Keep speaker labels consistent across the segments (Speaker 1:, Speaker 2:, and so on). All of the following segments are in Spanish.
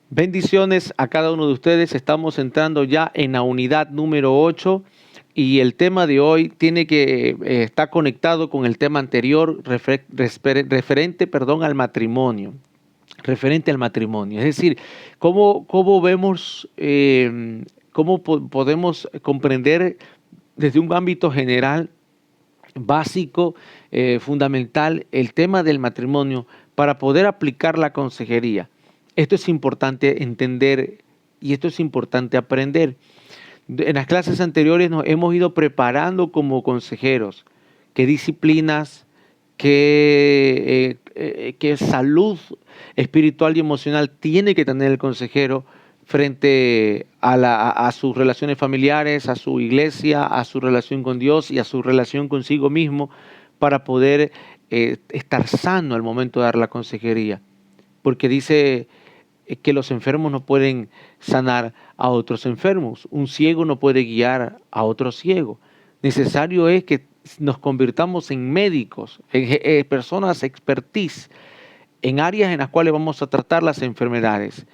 Speaker 1: Bendiciones a cada uno de ustedes. Estamos entrando ya en la unidad número 8 y el tema de hoy está conectado con el tema anterior referente, al matrimonio. Referente al matrimonio. Es decir, cómo vemos, cómo podemos comprender desde un ámbito general, básico, fundamental, el tema del matrimonio para poder aplicar la consejería. Esto es importante entender y esto es importante aprender. En las clases anteriores nos hemos ido preparando como consejeros, qué disciplinas, qué salud espiritual y emocional tiene que tener el consejero frente a sus relaciones familiares, a su iglesia, a su relación con Dios y a su relación consigo mismo para poder estar sano al momento de dar la consejería. Porque dice que los enfermos no pueden sanar a otros enfermos. Un ciego no puede guiar a otro ciego. Necesario es que nos convirtamos en médicos, en personas expertise, en áreas en las cuales vamos a tratar las enfermedades.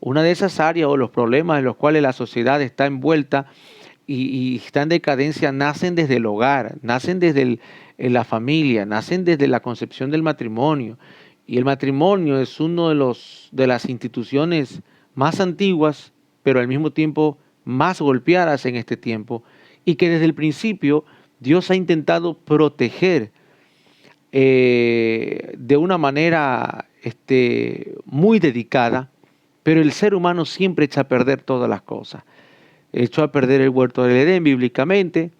Speaker 1: Una de esas áreas o los problemas en los cuales la sociedad está envuelta y está en decadencia nacen desde el hogar, nacen desde la familia, nacen desde la concepción del matrimonio. Y el matrimonio es uno de las instituciones más antiguas, pero al mismo tiempo más golpeadas en este tiempo, y que desde el principio Dios ha intentado proteger de una manera muy dedicada, pero el ser humano siempre echa a perder todas las cosas. Echó a perder el huerto del Edén bíblicamente,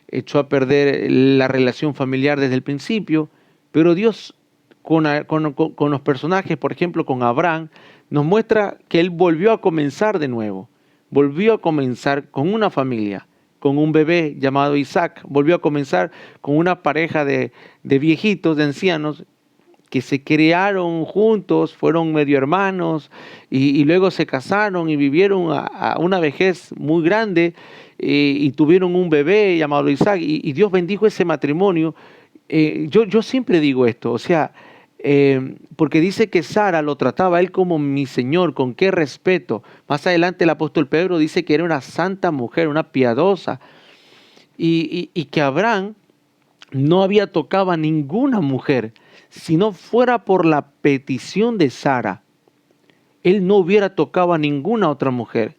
Speaker 1: echó a perder la relación familiar desde el principio, pero Dios con los personajes, por ejemplo con Abraham, nos muestra que él volvió a comenzar de nuevo, volvió a comenzar con una familia, con un bebé llamado Isaac, volvió a comenzar con una pareja de viejitos, de ancianos, que se criaron juntos, fueron medio hermanos y luego se casaron y vivieron a una vejez muy grande y tuvieron un bebé llamado Isaac y Dios bendijo ese matrimonio. Yo siempre digo esto, o sea, porque dice que Sara lo trataba a él como mi señor, con qué respeto. Más adelante el apóstol Pedro dice que era una santa mujer, una piadosa, y que Abraham no había tocado a ninguna mujer. Si no fuera por la petición de Sara, él no hubiera tocado a ninguna otra mujer.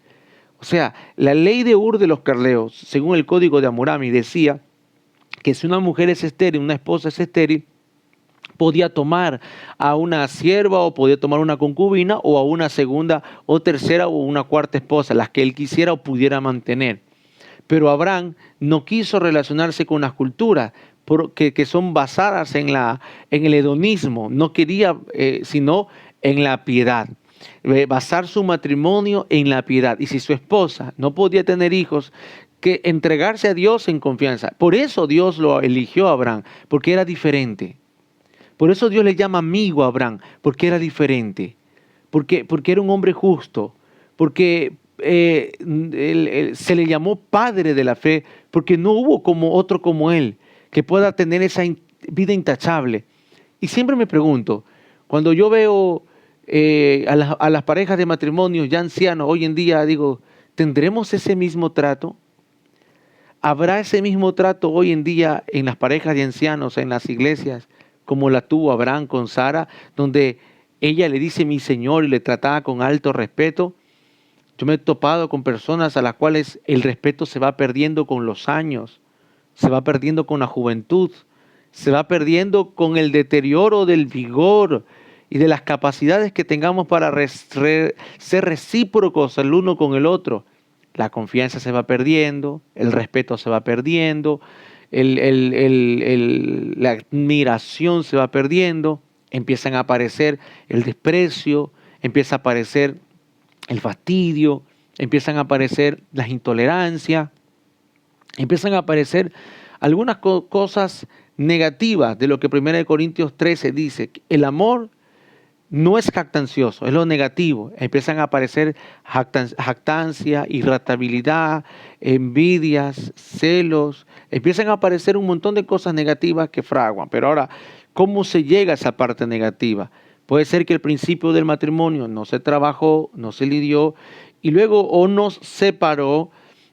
Speaker 1: O sea, la ley de Ur de los Caldeos, según el código de Hammurabi, decía que si una mujer es estéril, una esposa es estéril, podía tomar a una sierva o podía tomar una concubina o a una segunda o tercera o una cuarta esposa, las que él quisiera o pudiera mantener. Pero Abraham no quiso relacionarse con las culturas que son basadas en el hedonismo, no quería sino en la piedad. Basar su matrimonio en la piedad. Y si su esposa no podía tener hijos, que entregarse a Dios en confianza. Por eso Dios lo eligió a Abraham, porque era diferente. Por eso Dios le llama amigo a Abraham, porque era diferente. Porque era un hombre justo. Porque se le llamó padre de la fe, porque no hubo como otro como él, que pueda tener esa vida intachable. Y siempre me pregunto, cuando yo veo a las parejas de matrimonio ya ancianos, hoy en día digo, ¿tendremos ese mismo trato? ¿Habrá ese mismo trato hoy en día en las parejas de ancianos, en las iglesias, como la tuvo Abraham con Sara, donde ella le dice mi señor y le trataba con alto respeto? Yo me he topado con personas a las cuales el respeto se va perdiendo con los años, se va perdiendo con la juventud, se va perdiendo con el deterioro del vigor y de las capacidades que tengamos para ser recíprocos el uno con el otro. La confianza se va perdiendo, el respeto se va perdiendo, la admiración se va perdiendo, empiezan a aparecer el desprecio, empieza a aparecer el fastidio, empiezan a aparecer las intolerancias, empiezan a aparecer algunas cosas negativas de lo que 1 Corintios 13 dice. El amor no es jactancioso, es lo negativo. Empiezan a aparecer jactancia, irritabilidad, envidias, celos. Empiezan a aparecer un montón de cosas negativas que fraguan. Pero ahora, ¿cómo se llega a esa parte negativa? Puede ser que el principio del matrimonio no se trabajó, no se lidió, y luego o nos separó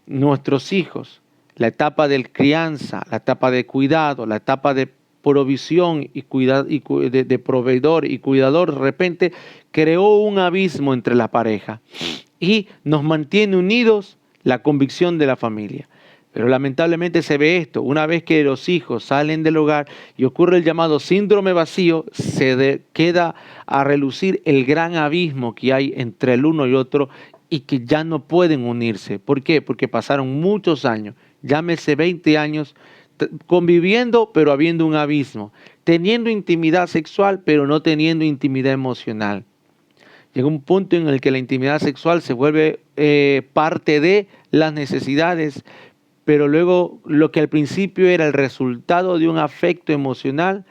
Speaker 1: nuestros hijos. La etapa de crianza, la etapa de cuidado, la etapa de provisión y de proveedor y cuidador, de repente creó un abismo entre la pareja y nos mantiene unidos la convicción de la familia. Pero lamentablemente se ve esto, una vez que los hijos salen del hogar y ocurre el llamado síndrome vacío, queda a relucir el gran abismo que hay entre el uno y otro y que ya no pueden unirse. ¿Por qué? Porque pasaron muchos años, llámese 20 años, conviviendo pero habiendo un abismo, teniendo intimidad sexual pero no teniendo intimidad emocional. Llega un punto en el que la intimidad sexual se vuelve parte de las necesidades, pero luego lo que al principio era el resultado de un afecto emocional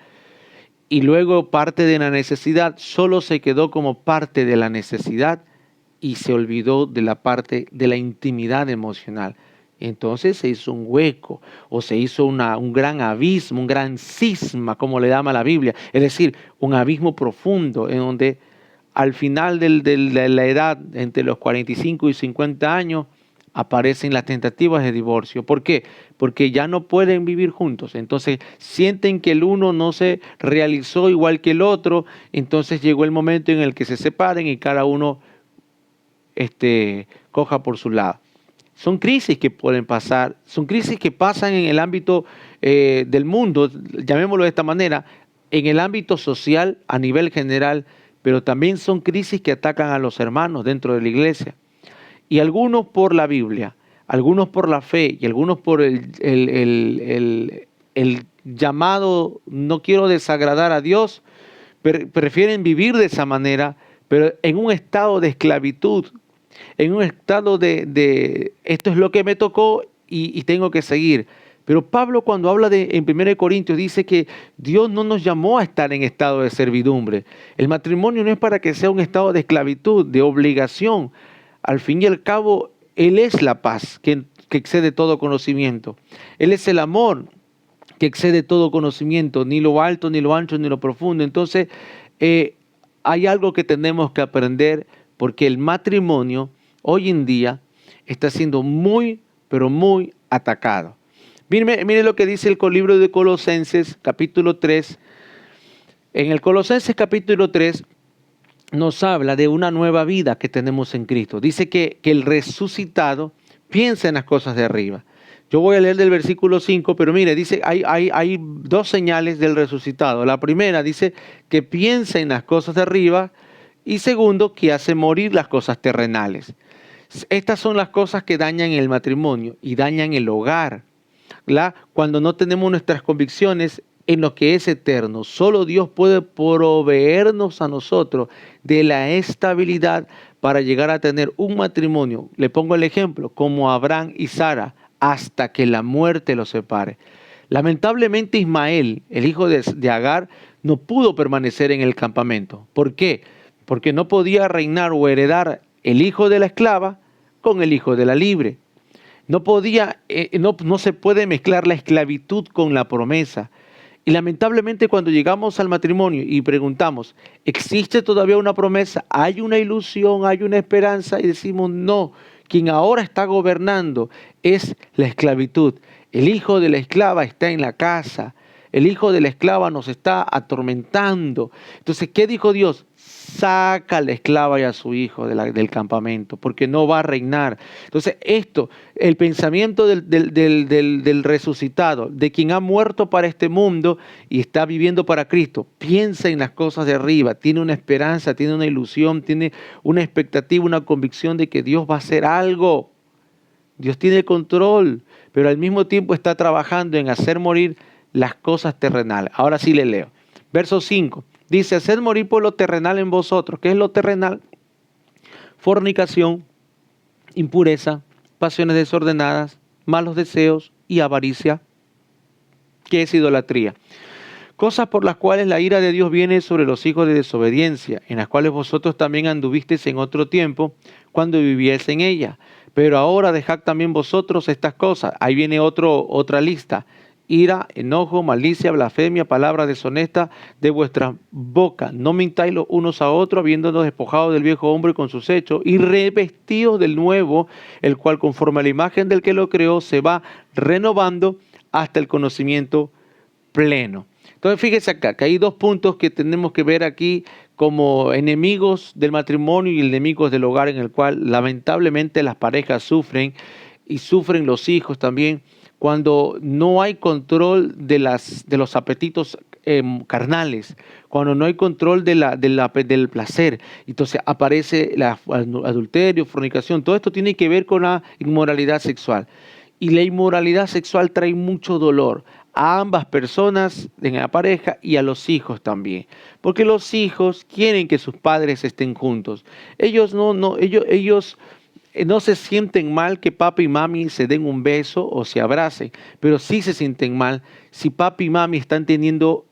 Speaker 1: y luego parte de la necesidad, solo se quedó como parte de la necesidad y se olvidó de la parte de la intimidad emocional. Entonces se hizo un hueco o se hizo un gran abismo, un gran cisma, como le llama la Biblia, es decir, un abismo profundo en donde al final de la edad, entre los 45 y 50 años, aparecen las tentativas de divorcio. ¿Por qué? Porque ya no pueden vivir juntos. Entonces sienten que el uno no se realizó igual que el otro. Entonces llegó el momento en el que se separen y cada uno coja por su lado. Son crisis que pueden pasar, son crisis que pasan en el ámbito del mundo, llamémoslo de esta manera, en el ámbito social a nivel general, pero también son crisis que atacan a los hermanos dentro de la iglesia. Y algunos por la Biblia, algunos por la fe y algunos por el llamado, no quiero desagradar a Dios, prefieren vivir de esa manera, pero en un estado de esclavitud, en un estado de esto es lo que me tocó y tengo que seguir. Pero Pablo cuando habla en 1 Corintios dice que Dios no nos llamó a estar en estado de servidumbre. El matrimonio no es para que sea un estado de esclavitud, de obligación. Al fin y al cabo, Él es la paz que excede todo conocimiento. Él es el amor que excede todo conocimiento, ni lo alto, ni lo ancho, ni lo profundo. Entonces, hay algo que tenemos que aprender porque el matrimonio hoy en día está siendo muy, pero muy atacado. Mire lo que dice el libro de Colosenses, capítulo 3. En el Colosenses, capítulo 3, nos habla de una nueva vida que tenemos en Cristo. Dice que el resucitado piensa en las cosas de arriba. Yo voy a leer del versículo 5, pero mire, dice, hay dos señales del resucitado. La primera dice que piensa en las cosas de arriba y segundo, que hace morir las cosas terrenales. Estas son las cosas que dañan el matrimonio y dañan el hogar. Cuando no tenemos nuestras convicciones en lo que es eterno, solo Dios puede proveernos a nosotros de la estabilidad para llegar a tener un matrimonio. Le pongo el ejemplo, como Abraham y Sara, hasta que la muerte los separe. Lamentablemente Ismael, el hijo de Agar, no pudo permanecer en el campamento. ¿Por qué? Porque no podía reinar o heredar el hijo de la esclava con el hijo de la libre. No se puede mezclar la esclavitud con la promesa. Y lamentablemente cuando llegamos al matrimonio y preguntamos, ¿existe todavía una promesa? ¿Hay una ilusión? ¿Hay una esperanza? Y decimos, no, quien ahora está gobernando es la esclavitud. El hijo de la esclava está en la casa. El hijo de la esclava nos está atormentando. Entonces, ¿qué dijo Dios? Saca a la esclava y a su hijo del campamento, porque no va a reinar. Entonces, el pensamiento del resucitado, de quien ha muerto para este mundo y está viviendo para Cristo, piensa en las cosas de arriba, tiene una esperanza, tiene una ilusión, tiene una expectativa, una convicción de que Dios va a hacer algo. Dios tiene control, pero al mismo tiempo está trabajando en hacer morir las cosas terrenales. Ahora sí le leo. Verso 5. Dice, haced morir por lo terrenal en vosotros. ¿Qué es lo terrenal? Fornicación, impureza, pasiones desordenadas, malos deseos y avaricia. ¿Qué es idolatría? Cosas por las cuales la ira de Dios viene sobre los hijos de desobediencia, en las cuales vosotros también anduvisteis en otro tiempo, cuando vivíais en ella. Pero ahora dejad también vosotros estas cosas. Ahí viene otra lista. ira, enojo, malicia, blasfemia, palabra deshonesta de vuestra boca. No mintáis los unos a otros, habiéndonos despojado del viejo hombre con sus hechos, y revestidos del nuevo, el cual conforme a la imagen del que lo creó, se va renovando hasta el conocimiento pleno. Entonces fíjese acá, que hay dos puntos que tenemos que ver aquí como enemigos del matrimonio y enemigos del hogar, en el cual lamentablemente las parejas sufren y sufren los hijos también, cuando no hay control de los apetitos carnales, cuando no hay control del placer. Entonces aparece el adulterio, fornicación. Todo esto tiene que ver con la inmoralidad sexual. Y la inmoralidad sexual trae mucho dolor a ambas personas en la pareja y a los hijos también. Porque los hijos quieren que sus padres estén juntos. Ellos no se sienten mal que papi y mami se den un beso o se abracen, pero sí se sienten mal si papi y mami están teniendo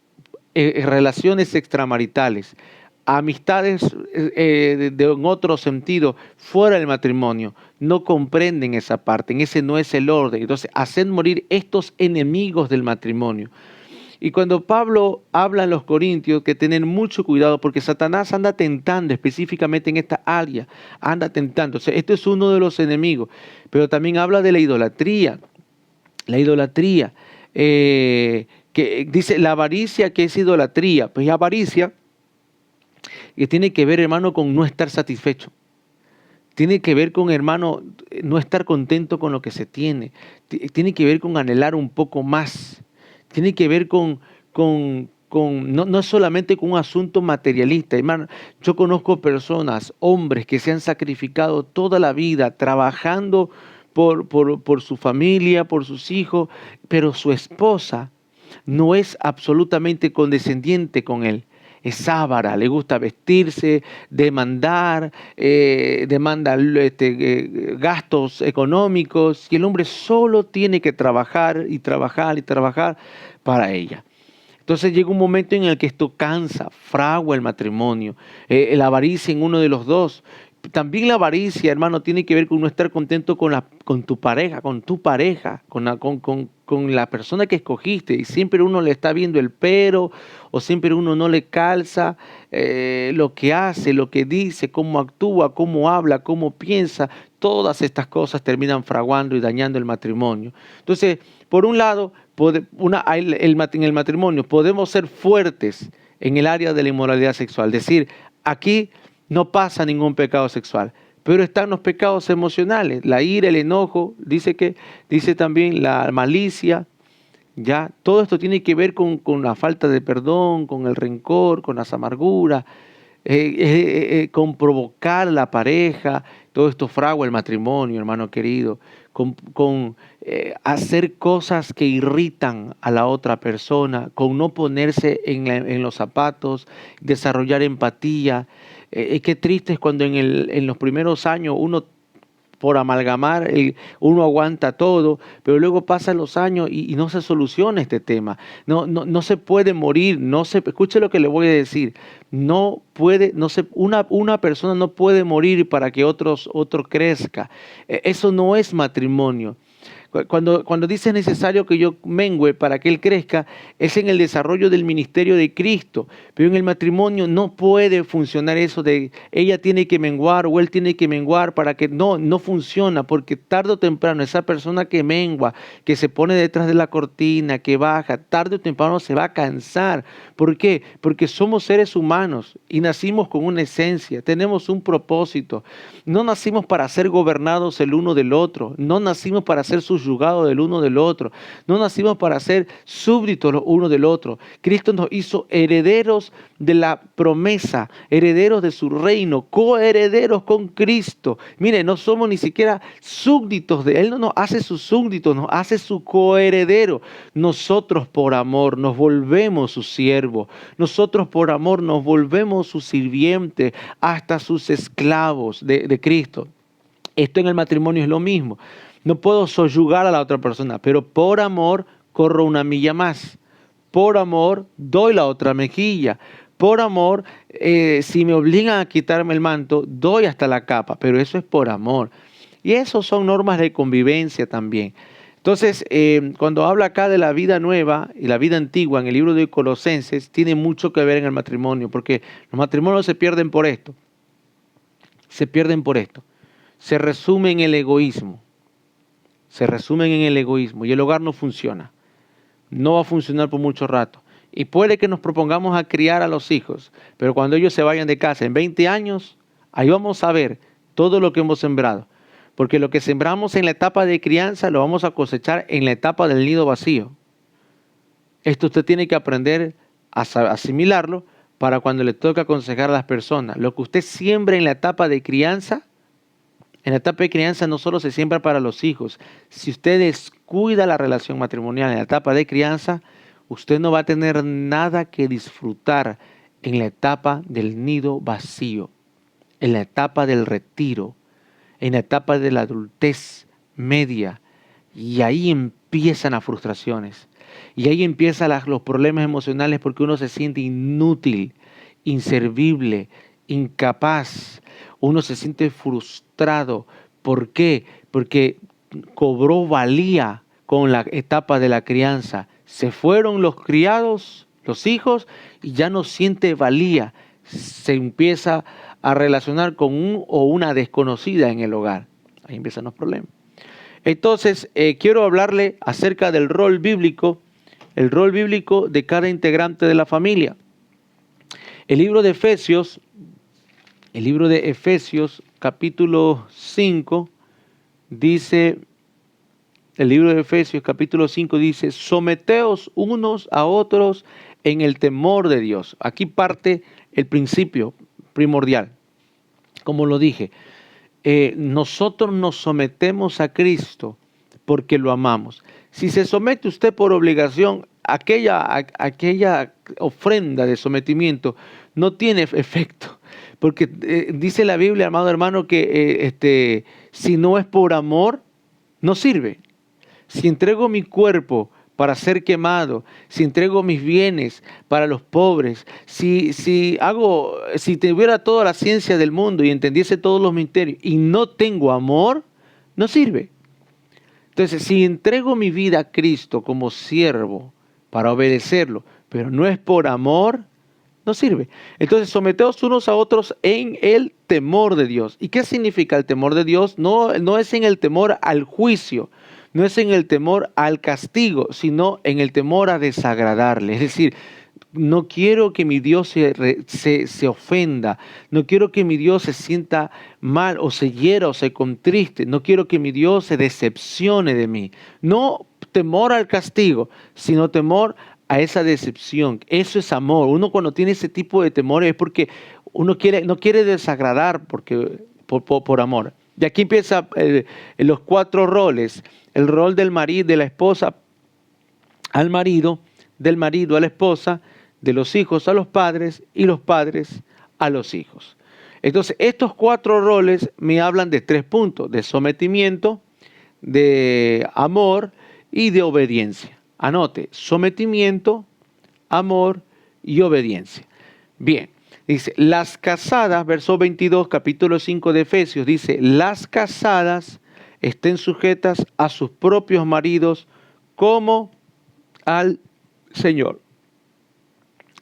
Speaker 1: relaciones extramaritales, amistades en otro sentido, fuera del matrimonio. No comprenden esa parte, en ese no es el orden. Entonces, hacen morir estos enemigos del matrimonio. Y cuando Pablo habla en los Corintios, que tienen mucho cuidado porque Satanás anda tentando específicamente en esta área, anda tentando. O sea, este es uno de los enemigos, pero también habla de la idolatría. La idolatría, que dice la avaricia, que es idolatría. Pues avaricia, que tiene que ver, hermano, con no estar satisfecho. Tiene que ver con, hermano, no estar contento con lo que se tiene. Tiene que ver con anhelar un poco más. Tiene que ver no solamente con un asunto materialista. Hermano, yo conozco personas, hombres que se han sacrificado toda la vida trabajando por su familia, por sus hijos, pero su esposa no es absolutamente condescendiente con él. Es avara, le gusta vestirse, demanda gastos económicos, y el hombre solo tiene que trabajar y trabajar y trabajar para ella. Entonces llega un momento en el que esto cansa, fragua el matrimonio, la avaricia en uno de los dos. También la avaricia, hermano, tiene que ver con no estar contento con tu pareja, con la persona que escogiste. Y siempre uno le está viendo el pero, o siempre uno no le calza lo que hace, lo que dice, cómo actúa, cómo habla, cómo piensa. Todas estas cosas terminan fraguando y dañando el matrimonio. Entonces, por un lado, en el matrimonio podemos ser fuertes en el área de la inmoralidad sexual. Decir, aquí no pasa ningún pecado sexual, pero están los pecados emocionales, la ira, el enojo, dice también la malicia, ya todo esto tiene que ver con la falta de perdón, con el rencor, con las amarguras, con provocar a la pareja. Todo esto fragua el matrimonio, hermano querido, con hacer cosas que irritan a la otra persona, con no ponerse en los zapatos, desarrollar empatía. Qué triste es cuando en los primeros años uno, por amalgamar, uno aguanta todo, pero luego pasan los años y no se soluciona este tema. No se puede morir, escuche lo que le voy a decir. Una persona no puede morir para que otro crezca. Eso no es matrimonio. Cuando dice es necesario que yo mengüe para que él crezca, es en el desarrollo del ministerio de Cristo. Pero en el matrimonio no puede funcionar eso de ella tiene que menguar o él tiene que menguar para que no funciona, porque tarde o temprano esa persona que mengua, que se pone detrás de la cortina, que baja, tarde o temprano se va a cansar. ¿Por qué? Porque somos seres humanos y nacimos con una esencia, tenemos un propósito. No nacimos para ser gobernados el uno del otro, no nacimos para ser subyugados del uno del otro, no nacimos para ser súbditos los uno del otro. Cristo nos hizo herederos de la promesa, herederos de su reino, coherederos con Cristo. Mire, no somos ni siquiera súbditos de Él, no nos hace sus súbditos, nos hace su coheredero. Nosotros por amor nos volvemos sus siervos, nosotros por amor nos volvemos sus sirvientes, hasta sus esclavos de Cristo. Esto en el matrimonio es lo mismo. No puedo soyugar a la otra persona, pero por amor corro una milla más. Por amor doy la otra mejilla. Por amor, si me obligan a quitarme el manto, doy hasta la capa, pero eso es por amor. Y eso son normas de convivencia también. Entonces, cuando habla acá de la vida nueva y la vida antigua en el libro de Colosenses, tiene mucho que ver en el matrimonio, porque los matrimonios se pierden por esto. Se pierden por esto. Se resumen en el egoísmo. Se resumen en el egoísmo y el hogar no funciona. No va a funcionar por mucho rato. Y puede que nos propongamos a criar a los hijos, pero cuando ellos se vayan de casa en 20 años, ahí vamos a ver todo lo que hemos sembrado. Porque lo que sembramos en la etapa de crianza lo vamos a cosechar en la etapa del nido vacío. Esto usted tiene que aprender a asimilarlo para cuando le toque aconsejar a las personas. Lo que usted siembra en la etapa de crianza, no solo se siembra para los hijos. Si usted descuida la relación matrimonial en la etapa de crianza, usted no va a tener nada que disfrutar en la etapa del nido vacío, en la etapa del retiro, en la etapa de la adultez media. Y ahí empiezan las frustraciones. Y ahí empiezan los problemas emocionales porque uno se siente inútil, inservible, incapaz. Uno se siente frustrado. ¿Por qué? Porque cobró valía con la etapa de la crianza. Se fueron los criados, los hijos, y ya no siente valía. Se empieza a relacionar con un o una desconocida en el hogar. Ahí empiezan los problemas. Entonces, quiero hablarle acerca del rol bíblico, el rol bíblico de cada integrante de la familia. El libro de Efesios, capítulo 5, dice, el libro de Efesios, capítulo 5, dice, someteos unos a otros en el temor de Dios. Aquí parte el principio primordial. Como lo dije, nosotros nos sometemos a Cristo porque lo amamos. Si se somete usted por obligación, aquella ofrenda de sometimiento no tiene efecto. Porque dice la Biblia, amado hermano, que si no es por amor, no sirve. Si entrego mi cuerpo para ser quemado, si entrego mis bienes para los pobres, si tuviera toda la ciencia del mundo y entendiese todos los misterios y no tengo amor, no sirve. Entonces, si entrego mi vida a Cristo como siervo para obedecerlo, pero no es por amor, no sirve. Entonces, someteos unos a otros en el temor de Dios. ¿Y qué significa el temor de Dios? No es en el temor al juicio, no es en el temor al castigo, sino en el temor a desagradarle. Es decir, no quiero que mi Dios se ofenda, no quiero que mi Dios se sienta mal o se hiera o se contriste, no quiero que mi Dios se decepcione de mí. No temor al castigo, sino temor a esa decepción. Eso es amor. Uno cuando tiene ese tipo de temor es porque uno no quiere desagradar por amor. Y aquí empieza los 4 roles. El rol del marido, de la esposa al marido, del marido a la esposa, de los hijos a los padres y los padres a los hijos. Entonces, estos 4 roles me hablan de 3 puntos: de sometimiento, de amor y de obediencia. Anote, sometimiento, amor y obediencia. Bien, dice, las casadas, verso 22, capítulo 5 de Efesios, dice, las casadas estén sujetas a sus propios maridos como al Señor.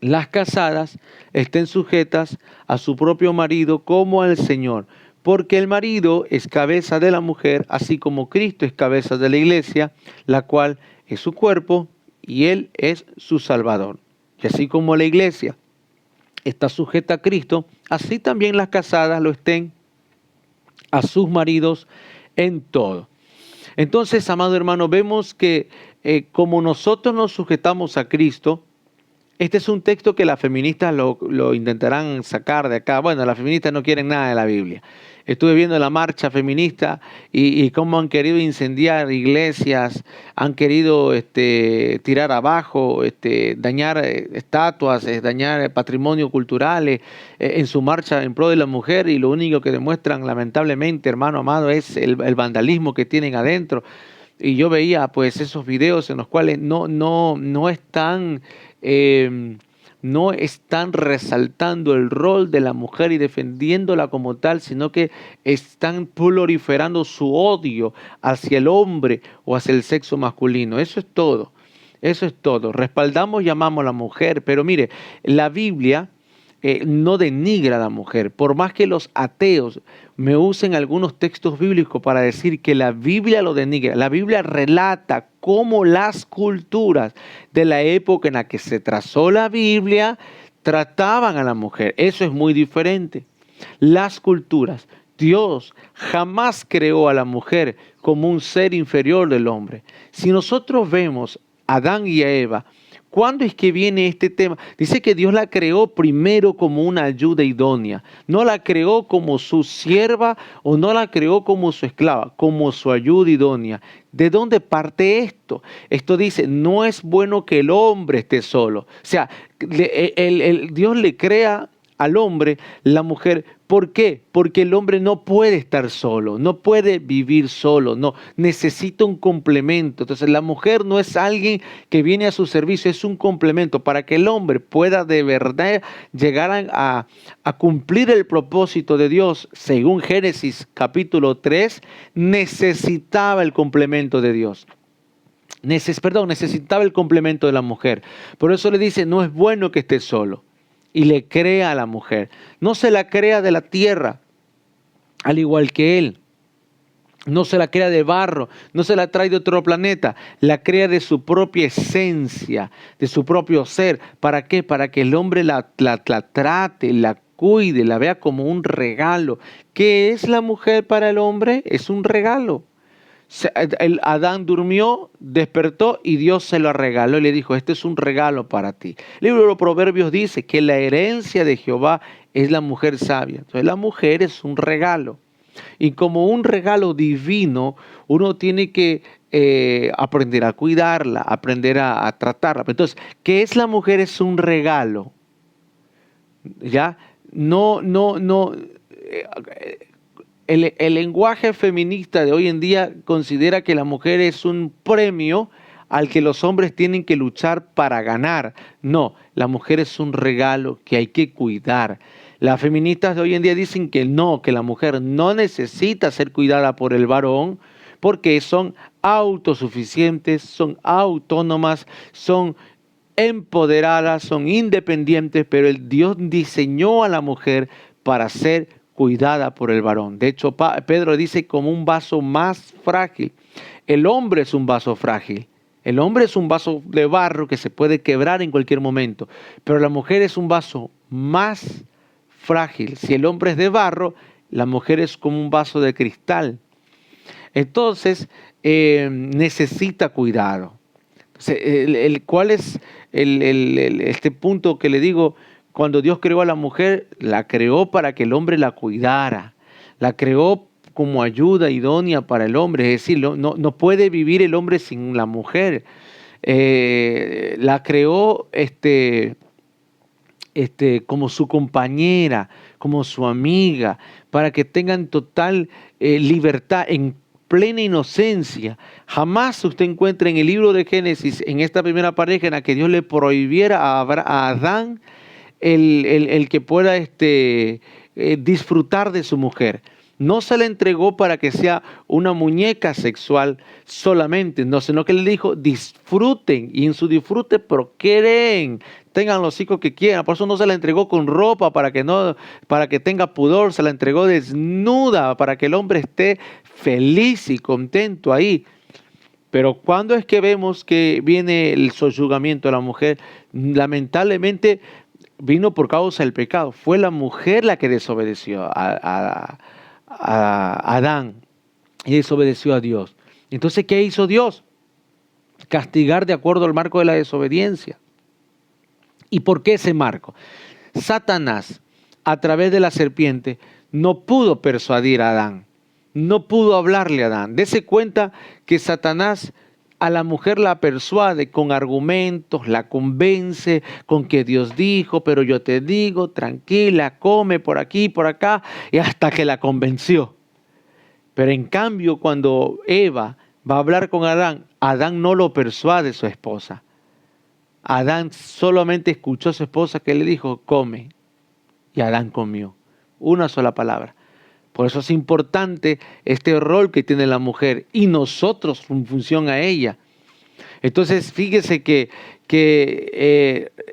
Speaker 1: Las casadas estén sujetas a su propio marido como al Señor, porque el marido es cabeza de la mujer, así como Cristo es cabeza de la iglesia, la cual es su cuerpo y Él es su Salvador. Y así como la iglesia está sujeta a Cristo, así también las casadas lo estén a sus maridos en todo. Entonces, amado hermano, vemos que como nosotros nos sujetamos a Cristo, este es un texto que las feministas lo intentarán sacar de acá. Bueno, las feministas no quieren nada de la Biblia. Estuve viendo la marcha feminista y cómo han querido incendiar iglesias, han querido tirar abajo, dañar estatuas, dañar patrimonio cultural en su marcha en pro de la mujer, y lo único que demuestran, lamentablemente, hermano amado, es el vandalismo que tienen adentro. Y yo veía pues esos videos en los cuales no están no están resaltando el rol de la mujer y defendiéndola como tal, sino que están proliferando su odio hacia el hombre o hacia el sexo masculino. Eso es todo. Eso es todo. Respaldamos y amamos a la mujer, pero mire, la Biblia no denigra a la mujer. Por más que los ateos me usen algunos textos bíblicos para decir que la Biblia lo denigra, la Biblia relata cómo las culturas de la época en la que se trazó la Biblia trataban a la mujer. Eso es muy diferente. Las culturas, Dios jamás creó a la mujer como un ser inferior del hombre. Si nosotros vemos a Adán y a Eva, ¿cuándo es que viene este tema? Dice que Dios la creó primero como una ayuda idónea. No la creó como su sierva o no la creó como su esclava, como su ayuda idónea. ¿De dónde parte esto? Esto dice, no es bueno que el hombre esté solo. O sea, Dios le crea al hombre la mujer. ¿Por qué? Porque el hombre no puede estar solo, no puede vivir solo, no, necesita un complemento. Entonces la mujer no es alguien que viene a su servicio, es un complemento para que el hombre pueda de verdad llegar a cumplir el propósito de Dios. Según Génesis capítulo 3, necesitaba el complemento de Dios. Necesitaba el complemento de la mujer. Por eso le dice, no es bueno que esté solo. Y le crea a la mujer. No se la crea de la tierra, al igual que él. No se la crea de barro, no se la trae de otro planeta. La crea de su propia esencia, de su propio ser. ¿Para qué? Para que el hombre la trate, la cuide, la vea como un regalo. ¿Qué es la mujer para el hombre? Es un regalo. Adán durmió, despertó y Dios se lo regaló y le dijo, este es un regalo para ti. El libro de los Proverbios dice que la herencia de Jehová es la mujer sabia. Entonces la mujer es un regalo. Y como un regalo divino, uno tiene que aprender a cuidarla, aprender a tratarla. Entonces, ¿qué es la mujer? Es un regalo. ¿Ya? No. El lenguaje feminista de hoy en día considera que la mujer es un premio al que los hombres tienen que luchar para ganar. No, la mujer es un regalo que hay que cuidar. Las feministas de hoy en día dicen que no, que la mujer no necesita ser cuidada por el varón porque son autosuficientes, son autónomas, son empoderadas, son independientes, pero el Dios diseñó a la mujer para ser cuidada por el varón. De hecho, Pedro dice como un vaso más frágil. El hombre es un vaso frágil. El hombre es un vaso de barro que se puede quebrar en cualquier momento, pero la mujer es un vaso más frágil. Si el hombre es de barro, la mujer es como un vaso de cristal. Entonces, necesita cuidado. ¿Cuál es este punto que le digo? Cuando Dios creó a la mujer, la creó para que el hombre la cuidara. La creó como ayuda idónea para el hombre. Es decir, no puede vivir el hombre sin la mujer. La creó como su compañera, como su amiga, para que tengan total libertad, en plena inocencia. Jamás usted encuentra en el libro de Génesis, en esta primera pareja, en la que Dios le prohibiera a Adán el que pueda disfrutar de su mujer. No se le entregó para que sea una muñeca sexual solamente, no, sino que le dijo, disfruten, y en su disfrute procreen, tengan los hijos que quieran. Por eso no se la entregó con ropa para que tenga pudor, se la entregó desnuda para que el hombre esté feliz y contento ahí. Pero cuando es que vemos que viene el soyugamiento de la mujer, lamentablemente vino por causa del pecado. Fue la mujer la que desobedeció a Adán y desobedeció a Dios. Entonces, ¿qué hizo Dios? Castigar de acuerdo al marco de la desobediencia. ¿Y por qué ese marco? Satanás, a través de la serpiente, no pudo persuadir a Adán. No pudo hablarle a Adán. Dese cuenta que Satanás a la mujer la persuade con argumentos, la convence con que Dios dijo, pero yo te digo, tranquila, come por aquí, por acá, y hasta que la convenció. Pero en cambio, cuando Eva va a hablar con Adán, Adán no lo persuade su esposa. Adán solamente escuchó a su esposa que le dijo, come. Y Adán comió. Una sola palabra. Por eso es importante este rol que tiene la mujer y nosotros en función a ella. Entonces, fíjese que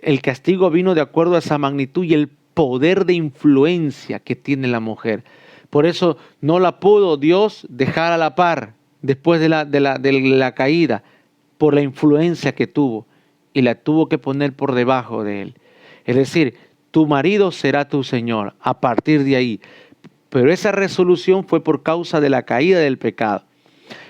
Speaker 1: el castigo vino de acuerdo a esa magnitud y el poder de influencia que tiene la mujer. Por eso no la pudo Dios dejar a la par después de la caída, por la influencia que tuvo, y la tuvo que poner por debajo de él. Es decir, tu marido será tu Señor a partir de ahí. Pero esa resolución fue por causa de la caída del pecado.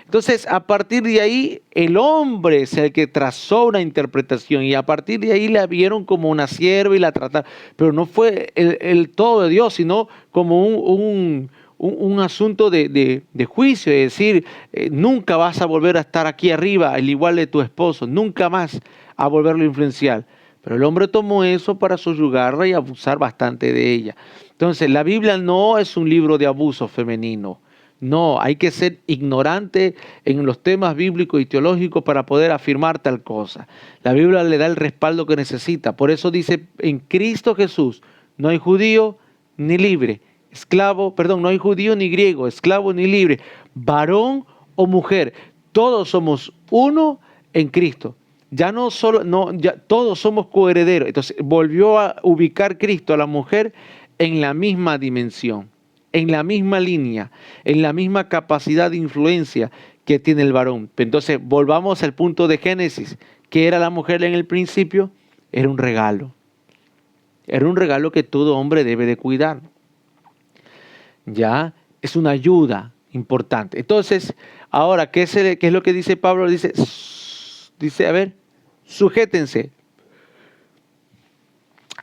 Speaker 1: Entonces, a partir de ahí, el hombre es el que trazó una interpretación y a partir de ahí la vieron como una sierva y la trataron. Pero no fue el todo de Dios, sino como un asunto de juicio, es decir, nunca vas a volver a estar aquí arriba, al igual de tu esposo, nunca más a volverlo a influenciar. Pero el hombre tomó eso para subyugarla y abusar bastante de ella. Entonces, la Biblia no es un libro de abuso femenino. No, hay que ser ignorante en los temas bíblicos y teológicos para poder afirmar tal cosa. La Biblia le da el respaldo que necesita. Por eso dice, en Cristo Jesús no hay judío ni libre, no hay judío ni griego, esclavo ni libre, varón o mujer. Todos somos uno en Cristo. Ya no solo, no, ya todos somos coherederos. Entonces volvió a ubicar Cristo a la mujer en la misma dimensión, en la misma línea, en la misma capacidad de influencia que tiene el varón. Entonces, volvamos al punto de Génesis. ¿Qué era la mujer en el principio? Era un regalo. Era un regalo que todo hombre debe de cuidar. Ya, es una ayuda importante. Entonces, ahora, ¿qué es lo que dice Pablo? Dice, a ver, sujétense.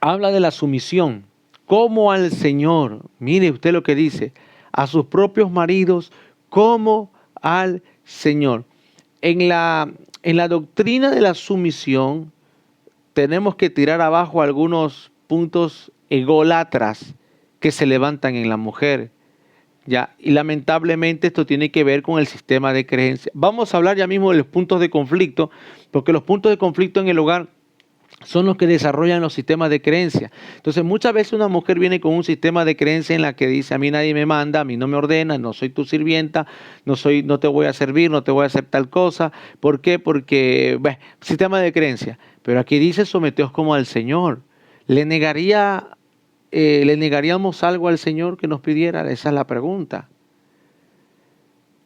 Speaker 1: Habla de la sumisión. Como al Señor, mire usted lo que dice, a sus propios maridos como al Señor. En la doctrina de la sumisión tenemos que tirar abajo algunos puntos ególatras que se levantan en la mujer. ¿Ya? Y lamentablemente esto tiene que ver con el sistema de creencia. Vamos a hablar ya mismo de los puntos de conflicto, porque los puntos de conflicto en el hogar son los que desarrollan los sistemas de creencia. Entonces, muchas veces una mujer viene con un sistema de creencia en la que dice, a mí nadie me manda, a mí no me ordena, no soy tu sirvienta, no te voy a servir, no te voy a hacer tal cosa. ¿Por qué? Porque, sistema de creencia. Pero aquí dice, someteos como al Señor. ¿Le negaríamos algo al Señor que nos pidiera? Esa es la pregunta.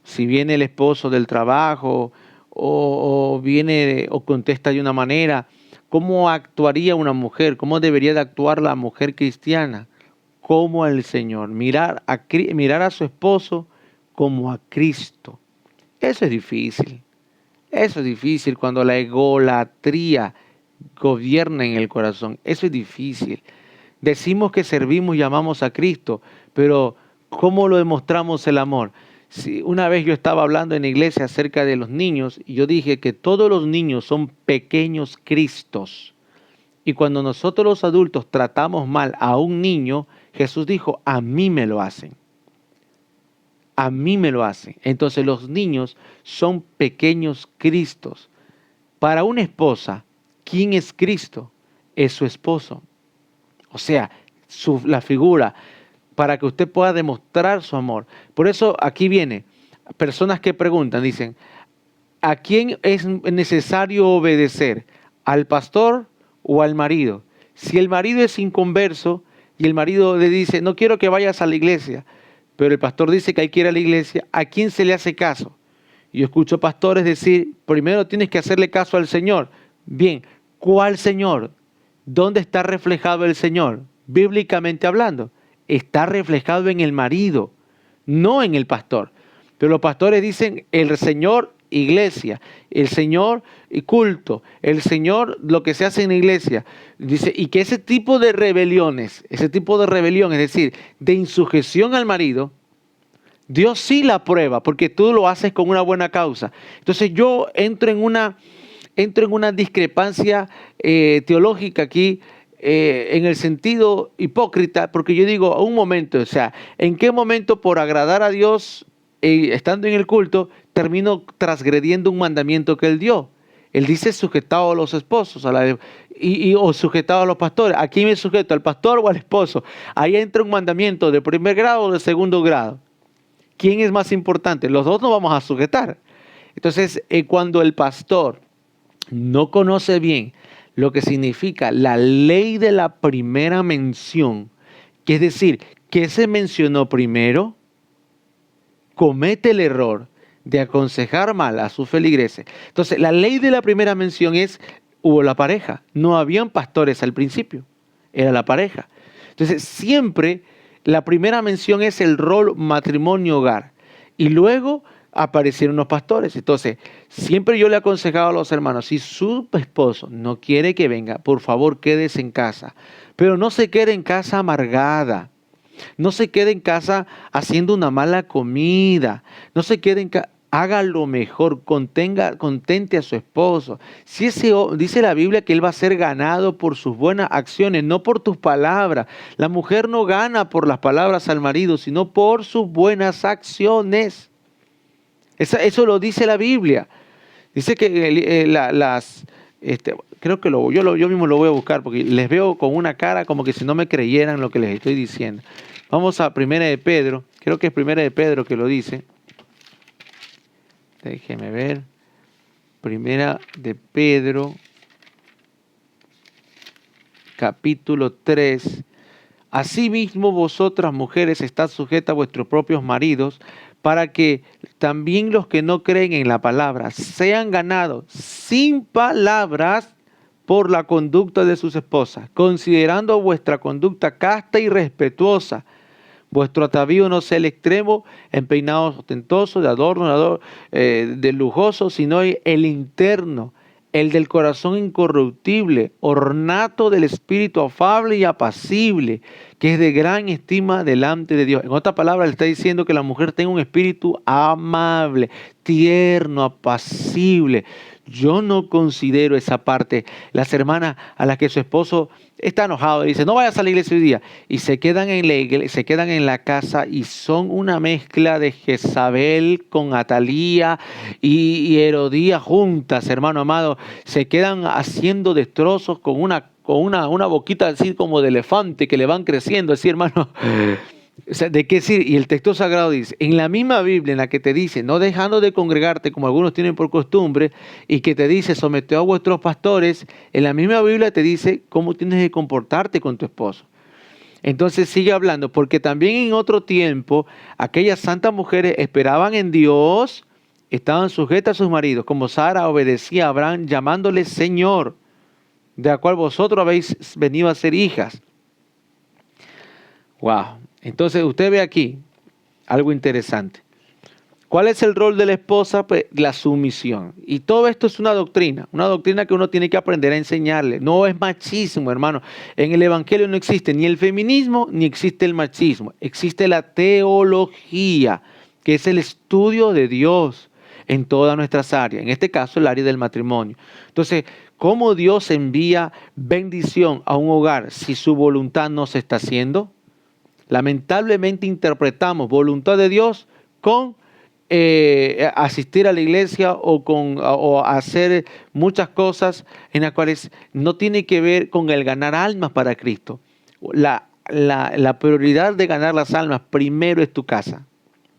Speaker 1: Si viene el esposo del trabajo o viene o contesta de una manera, ¿cómo actuaría una mujer? ¿Cómo debería de actuar la mujer cristiana? Como al Señor. Mirar a su esposo como a Cristo. Eso es difícil. Eso es difícil cuando la egolatría gobierna en el corazón. Eso es difícil. Decimos que servimos y amamos a Cristo, pero ¿cómo lo demostramos el amor? Sí, una vez yo estaba hablando en la iglesia acerca de los niños y yo dije que todos los niños son pequeños Cristos. Y cuando nosotros los adultos tratamos mal a un niño, Jesús dijo, a mí me lo hacen. A mí me lo hacen. Entonces los niños son pequeños Cristos. Para una esposa, ¿quién es Cristo? Es su esposo. O sea, la figura, para que usted pueda demostrar su amor. Por eso aquí viene, personas que preguntan, dicen, ¿a quién es necesario obedecer? ¿Al pastor o al marido? Si el marido es inconverso y el marido le dice, no quiero que vayas a la iglesia, pero el pastor dice que hay que ir a la iglesia, ¿a quién se le hace caso? Yo escucho pastores decir, primero tienes que hacerle caso al Señor. Bien, ¿cuál Señor? ¿Dónde está reflejado el Señor? Bíblicamente hablando, está reflejado en el marido, no en el pastor. Pero los pastores dicen el Señor iglesia, el Señor culto, el Señor lo que se hace en la iglesia. Dice, y que ese tipo de rebelión, es decir, de insujeción al marido, Dios sí la aprueba, porque tú lo haces con una buena causa. Entonces yo entro en una discrepancia teológica aquí, en el sentido hipócrita, porque yo digo, un momento, o sea, ¿en qué momento por agradar a Dios, estando en el culto, termino transgrediendo un mandamiento que Él dio? Él dice sujetado a los esposos, o sujetado a los pastores. ¿A quién me sujeto? ¿Al pastor o al esposo? Ahí entra un mandamiento de primer grado o de segundo grado. ¿Quién es más importante? Los dos nos vamos a sujetar. Entonces, cuando el pastor no conoce bien lo que significa la ley de la primera mención, que es decir, ¿qué se mencionó primero? Comete el error de aconsejar mal a sus feligreses. Entonces, la ley de la primera mención hubo la pareja. No habían pastores al principio, era la pareja. Entonces, siempre la primera mención es el rol matrimonio-hogar. Y luego aparecieron los pastores. Entonces, siempre yo le he aconsejado a los hermanos, si su esposo no quiere que venga, por favor quédese en casa. Pero no se quede en casa amargada. No se quede en casa haciendo una mala comida. No se quede en casa. Haga lo mejor, contente a su esposo. Si dice la Biblia que él va a ser ganado por sus buenas acciones, no por tus palabras. La mujer no gana por las palabras al marido, sino por sus buenas acciones. Eso lo dice la Biblia. Dice que creo que yo mismo lo voy a buscar porque les veo con una cara como que si no me creyeran lo que les estoy diciendo. Vamos a Primera de Pedro. Creo que es Primera de Pedro que lo dice. Déjeme ver. Primera de Pedro, capítulo 3. Asimismo vosotras mujeres estad sujetas a vuestros propios maridos, para que también los que no creen en la palabra sean ganados sin palabras por la conducta de sus esposas, considerando vuestra conducta casta y respetuosa. Vuestro atavío no sea el extremo, en peinados ostentosos, de adorno, de lujoso, sino el interno, el del corazón incorruptible, ornato del espíritu afable y apacible, que es de gran estima delante de Dios. En otras palabras, le está diciendo que la mujer tenga un espíritu amable, tierno, apacible. Yo no considero esa parte. Las hermanas a las que su esposo está enojado y dice, no vayas a la iglesia hoy día, y se quedan en la iglesia, se quedan en la casa y son una mezcla de Jezabel con Atalía y Herodías juntas, hermano amado, se quedan haciendo destrozos con una boquita así como de elefante que le van creciendo, así, hermano. O sea, ¿de qué decir? Y el texto sagrado dice, en la misma Biblia en la que te dice, no dejando de congregarte como algunos tienen por costumbre, y que te dice, someteos a vuestros pastores, en la misma Biblia te dice cómo tienes que comportarte con tu esposo. Entonces sigue hablando, porque también en otro tiempo, aquellas santas mujeres esperaban en Dios, estaban sujetas a sus maridos, como Sara obedecía a Abraham, llamándole Señor, de la cual vosotros habéis venido a ser hijas. Wow. Entonces usted ve aquí algo interesante. ¿Cuál es el rol de la esposa? Pues la sumisión. Y todo esto es una doctrina que uno tiene que aprender a enseñarle. No es machismo, hermano. En el Evangelio no existe ni el feminismo ni existe el machismo. Existe la teología, que es el estudio de Dios en todas nuestras áreas. En este caso, el área del matrimonio. Entonces, ¿cómo Dios envía bendición a un hogar si su voluntad no se está haciendo? Lamentablemente interpretamos voluntad de Dios con asistir a la iglesia o hacer muchas cosas en las cuales no tiene que ver con el ganar almas para Cristo. La prioridad de ganar las almas primero es tu casa,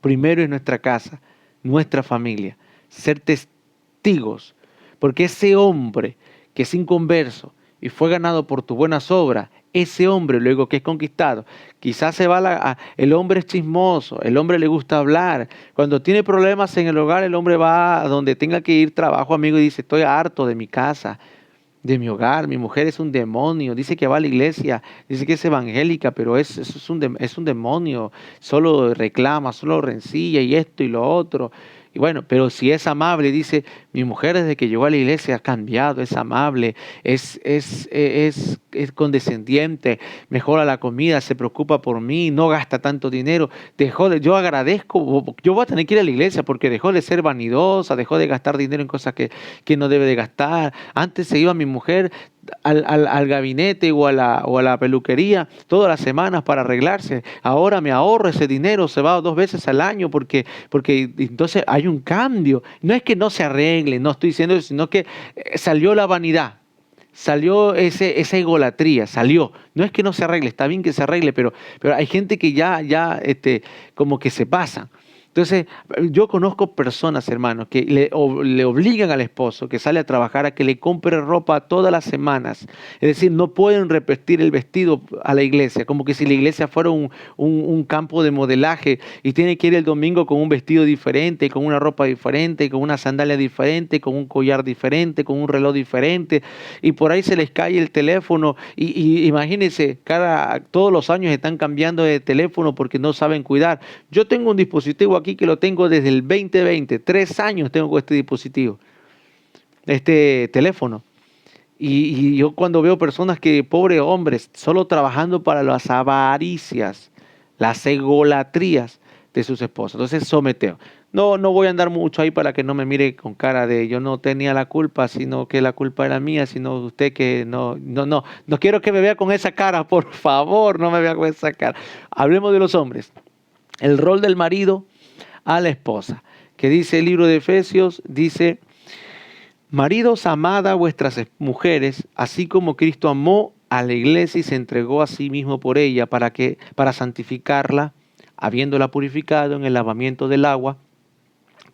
Speaker 1: primero es nuestra casa, nuestra familia, ser testigos, porque ese hombre que es inconverso y fue ganado por tus buenas obras, ese hombre luego que es conquistado, quizás el hombre es chismoso, el hombre le gusta hablar. Cuando tiene problemas en el hogar, el hombre va a donde tenga que ir, trabajo, amigo, y dice, estoy harto de mi casa, de mi hogar, mi mujer es un demonio, dice que va a la iglesia, dice que es evangélica, pero es un demonio, solo reclama, solo rencilla y esto y lo otro. Y bueno, pero si es amable, dice, mi mujer desde que llegó a la iglesia ha cambiado, es amable, es condescendiente, mejora la comida, se preocupa por mí, no gasta tanto dinero, yo agradezco, yo voy a tener que ir a la iglesia porque dejó de ser vanidosa, dejó de gastar dinero en cosas que no debe de gastar. Antes se iba mi mujer al gabinete o a la peluquería todas las semanas para arreglarse. Ahora me ahorro ese dinero, se va 2 veces al año porque entonces hay un cambio. No es que no se arregle, no estoy diciendo eso, sino que salió la vanidad. Salió esa egolatría, salió. No es que no se arregle, está bien que se arregle, pero hay gente que ya como que se pasa. Entonces, yo conozco personas, hermanos, que le obligan al esposo que sale a trabajar a que le compre ropa todas las semanas. Es decir, no pueden repetir el vestido a la iglesia, como que si la iglesia fuera un campo de modelaje y tiene que ir el domingo con un vestido diferente, con una ropa diferente, con una sandalia diferente, con un collar diferente, con un reloj diferente, y por ahí se les cae el teléfono y imagínense, todos los años están cambiando de teléfono porque no saben cuidar. Yo tengo un dispositivo aquí que lo tengo desde el 2020, 3 años tengo con este dispositivo, este teléfono. Y yo cuando veo personas que, pobres hombres, solo trabajando para las avaricias, las egolatrías de sus esposas. Entonces, someteo. No voy a andar mucho ahí para que no me mire con cara de yo no tenía la culpa, sino que la culpa era mía, sino usted que no quiero que me vea con esa cara, por favor, no me vea con esa cara. Hablemos de los hombres. El rol del marido a la esposa, que dice el libro de Efesios, dice: maridos, amad a vuestras mujeres, así como Cristo amó a la iglesia y se entregó a sí mismo por ella, para santificarla, habiéndola purificado en el lavamiento del agua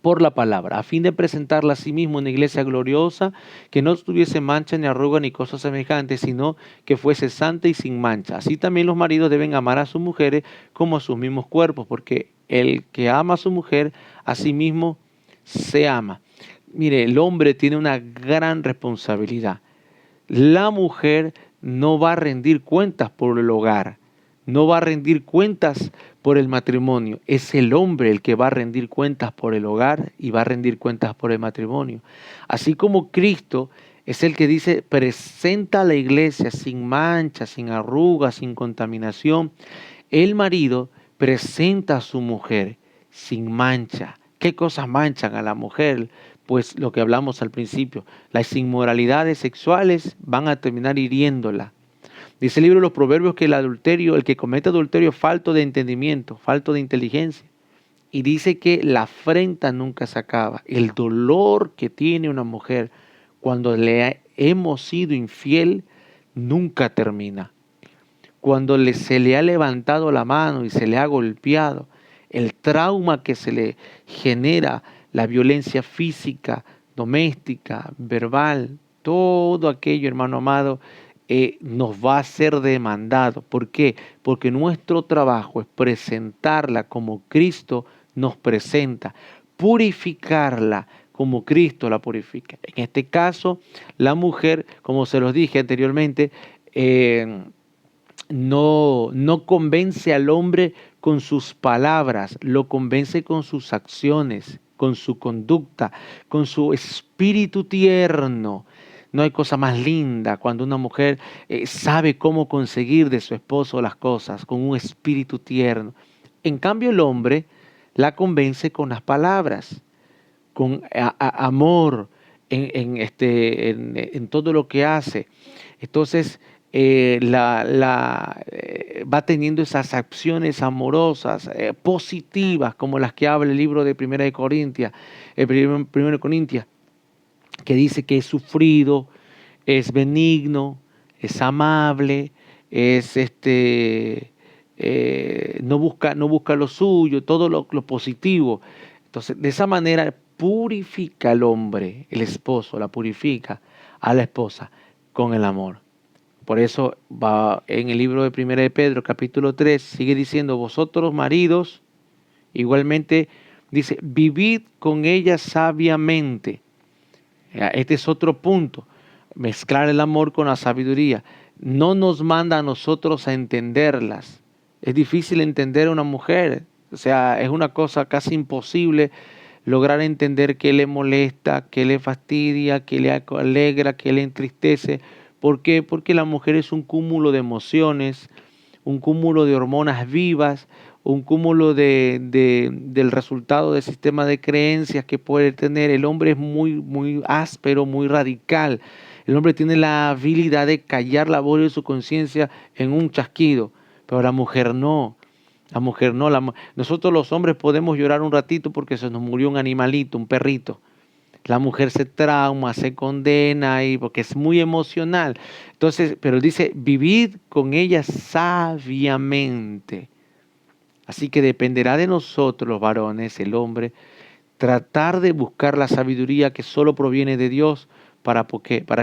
Speaker 1: por la palabra, a fin de presentarla a sí mismo una iglesia gloriosa, que no tuviese mancha ni arruga ni cosas semejantes, sino que fuese santa y sin mancha. Así también los maridos deben amar a sus mujeres como a sus mismos cuerpos, porque el que ama a su mujer, a sí mismo se ama. Mire, el hombre tiene una gran responsabilidad. La mujer no va a rendir cuentas por el hogar, no va a rendir cuentas por el matrimonio. Es el hombre el que va a rendir cuentas por el hogar y va a rendir cuentas por el matrimonio. Así como Cristo es el que dice: presenta a la iglesia sin mancha, sin arrugas, sin contaminación. El marido presenta a su mujer sin mancha. ¿Qué cosas manchan a la mujer? Pues lo que hablamos al principio, las inmoralidades sexuales van a terminar hiriéndola. Dice el libro de los Proverbios que el que comete adulterio es falto de entendimiento, falto de inteligencia. Y dice que la afrenta nunca se acaba. El dolor que tiene una mujer cuando hemos sido infiel nunca termina. Cuando se le ha levantado la mano y se le ha golpeado, el trauma que se le genera, la violencia física, doméstica, verbal, todo aquello, hermano amado, nos va a ser demandado. ¿Por qué? Porque nuestro trabajo es presentarla como Cristo nos presenta, purificarla como Cristo la purifica. En este caso, la mujer, como se los dije anteriormente, no convence al hombre con sus palabras, lo convence con sus acciones, con su conducta, con su espíritu tierno. No hay cosa más linda cuando una mujer sabe cómo conseguir de su esposo las cosas, con un espíritu tierno. En cambio, el hombre la convence con las palabras, con amor en todo lo que hace. Entonces, va teniendo esas acciones amorosas, positivas, como las que habla el libro de Primera de Corintias, Primero de Corintias, que dice que es sufrido, es benigno, es amable, no busca lo suyo, todo lo positivo. Entonces, de esa manera purifica al hombre, el esposo, la purifica a la esposa con el amor. Por eso va en el libro de Primera de Pedro, capítulo 3, sigue diciendo: vosotros maridos, igualmente dice, vivid con ella sabiamente. Este es otro punto, mezclar el amor con la sabiduría. No nos manda a nosotros a entenderlas. Es difícil entender a una mujer, o sea, es una cosa casi imposible lograr entender qué le molesta, qué le fastidia, qué le alegra, qué le entristece. ¿Por qué? Porque la mujer es un cúmulo de emociones, un cúmulo de hormonas vivas, un cúmulo del resultado del sistema de creencias que puede tener. El hombre es muy áspero, muy radical. El hombre tiene la habilidad de callar la voz de su conciencia en un chasquido, pero la mujer no. La mujer no. Nosotros los hombres podemos llorar un ratito porque se nos murió un animalito, un perrito. La mujer se trauma, se condena y porque es muy emocional. Entonces, pero él dice, vivid con ella sabiamente. Así que dependerá de nosotros, los varones, el hombre, tratar de buscar la sabiduría que solo proviene de Dios. ¿Para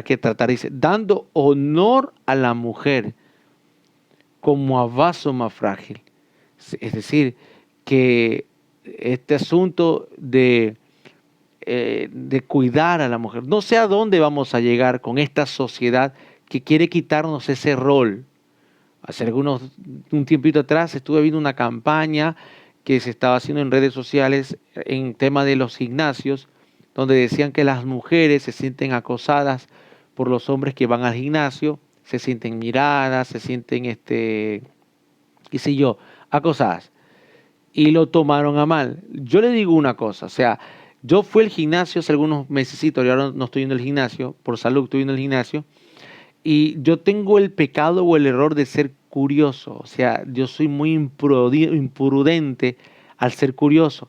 Speaker 1: qué tratar? Dice, dando honor a la mujer como a vaso más frágil. Es decir, que este asunto de cuidar a la mujer. No sé a dónde vamos a llegar con esta sociedad que quiere quitarnos ese rol. Un tiempito atrás estuve viendo una campaña que se estaba haciendo en redes sociales en tema de los gimnasios, donde decían que las mujeres se sienten acosadas por los hombres que van al gimnasio, se sienten miradas, se sienten, qué sé yo, acosadas. Y lo tomaron a mal. Yo le digo una cosa, o sea, yo fui al gimnasio hace algunos mesecitos, y ahora no estoy yendo al gimnasio, por salud estoy yendo al gimnasio, y yo tengo el pecado o el error de ser curioso, o sea, yo soy muy imprudente al ser curioso.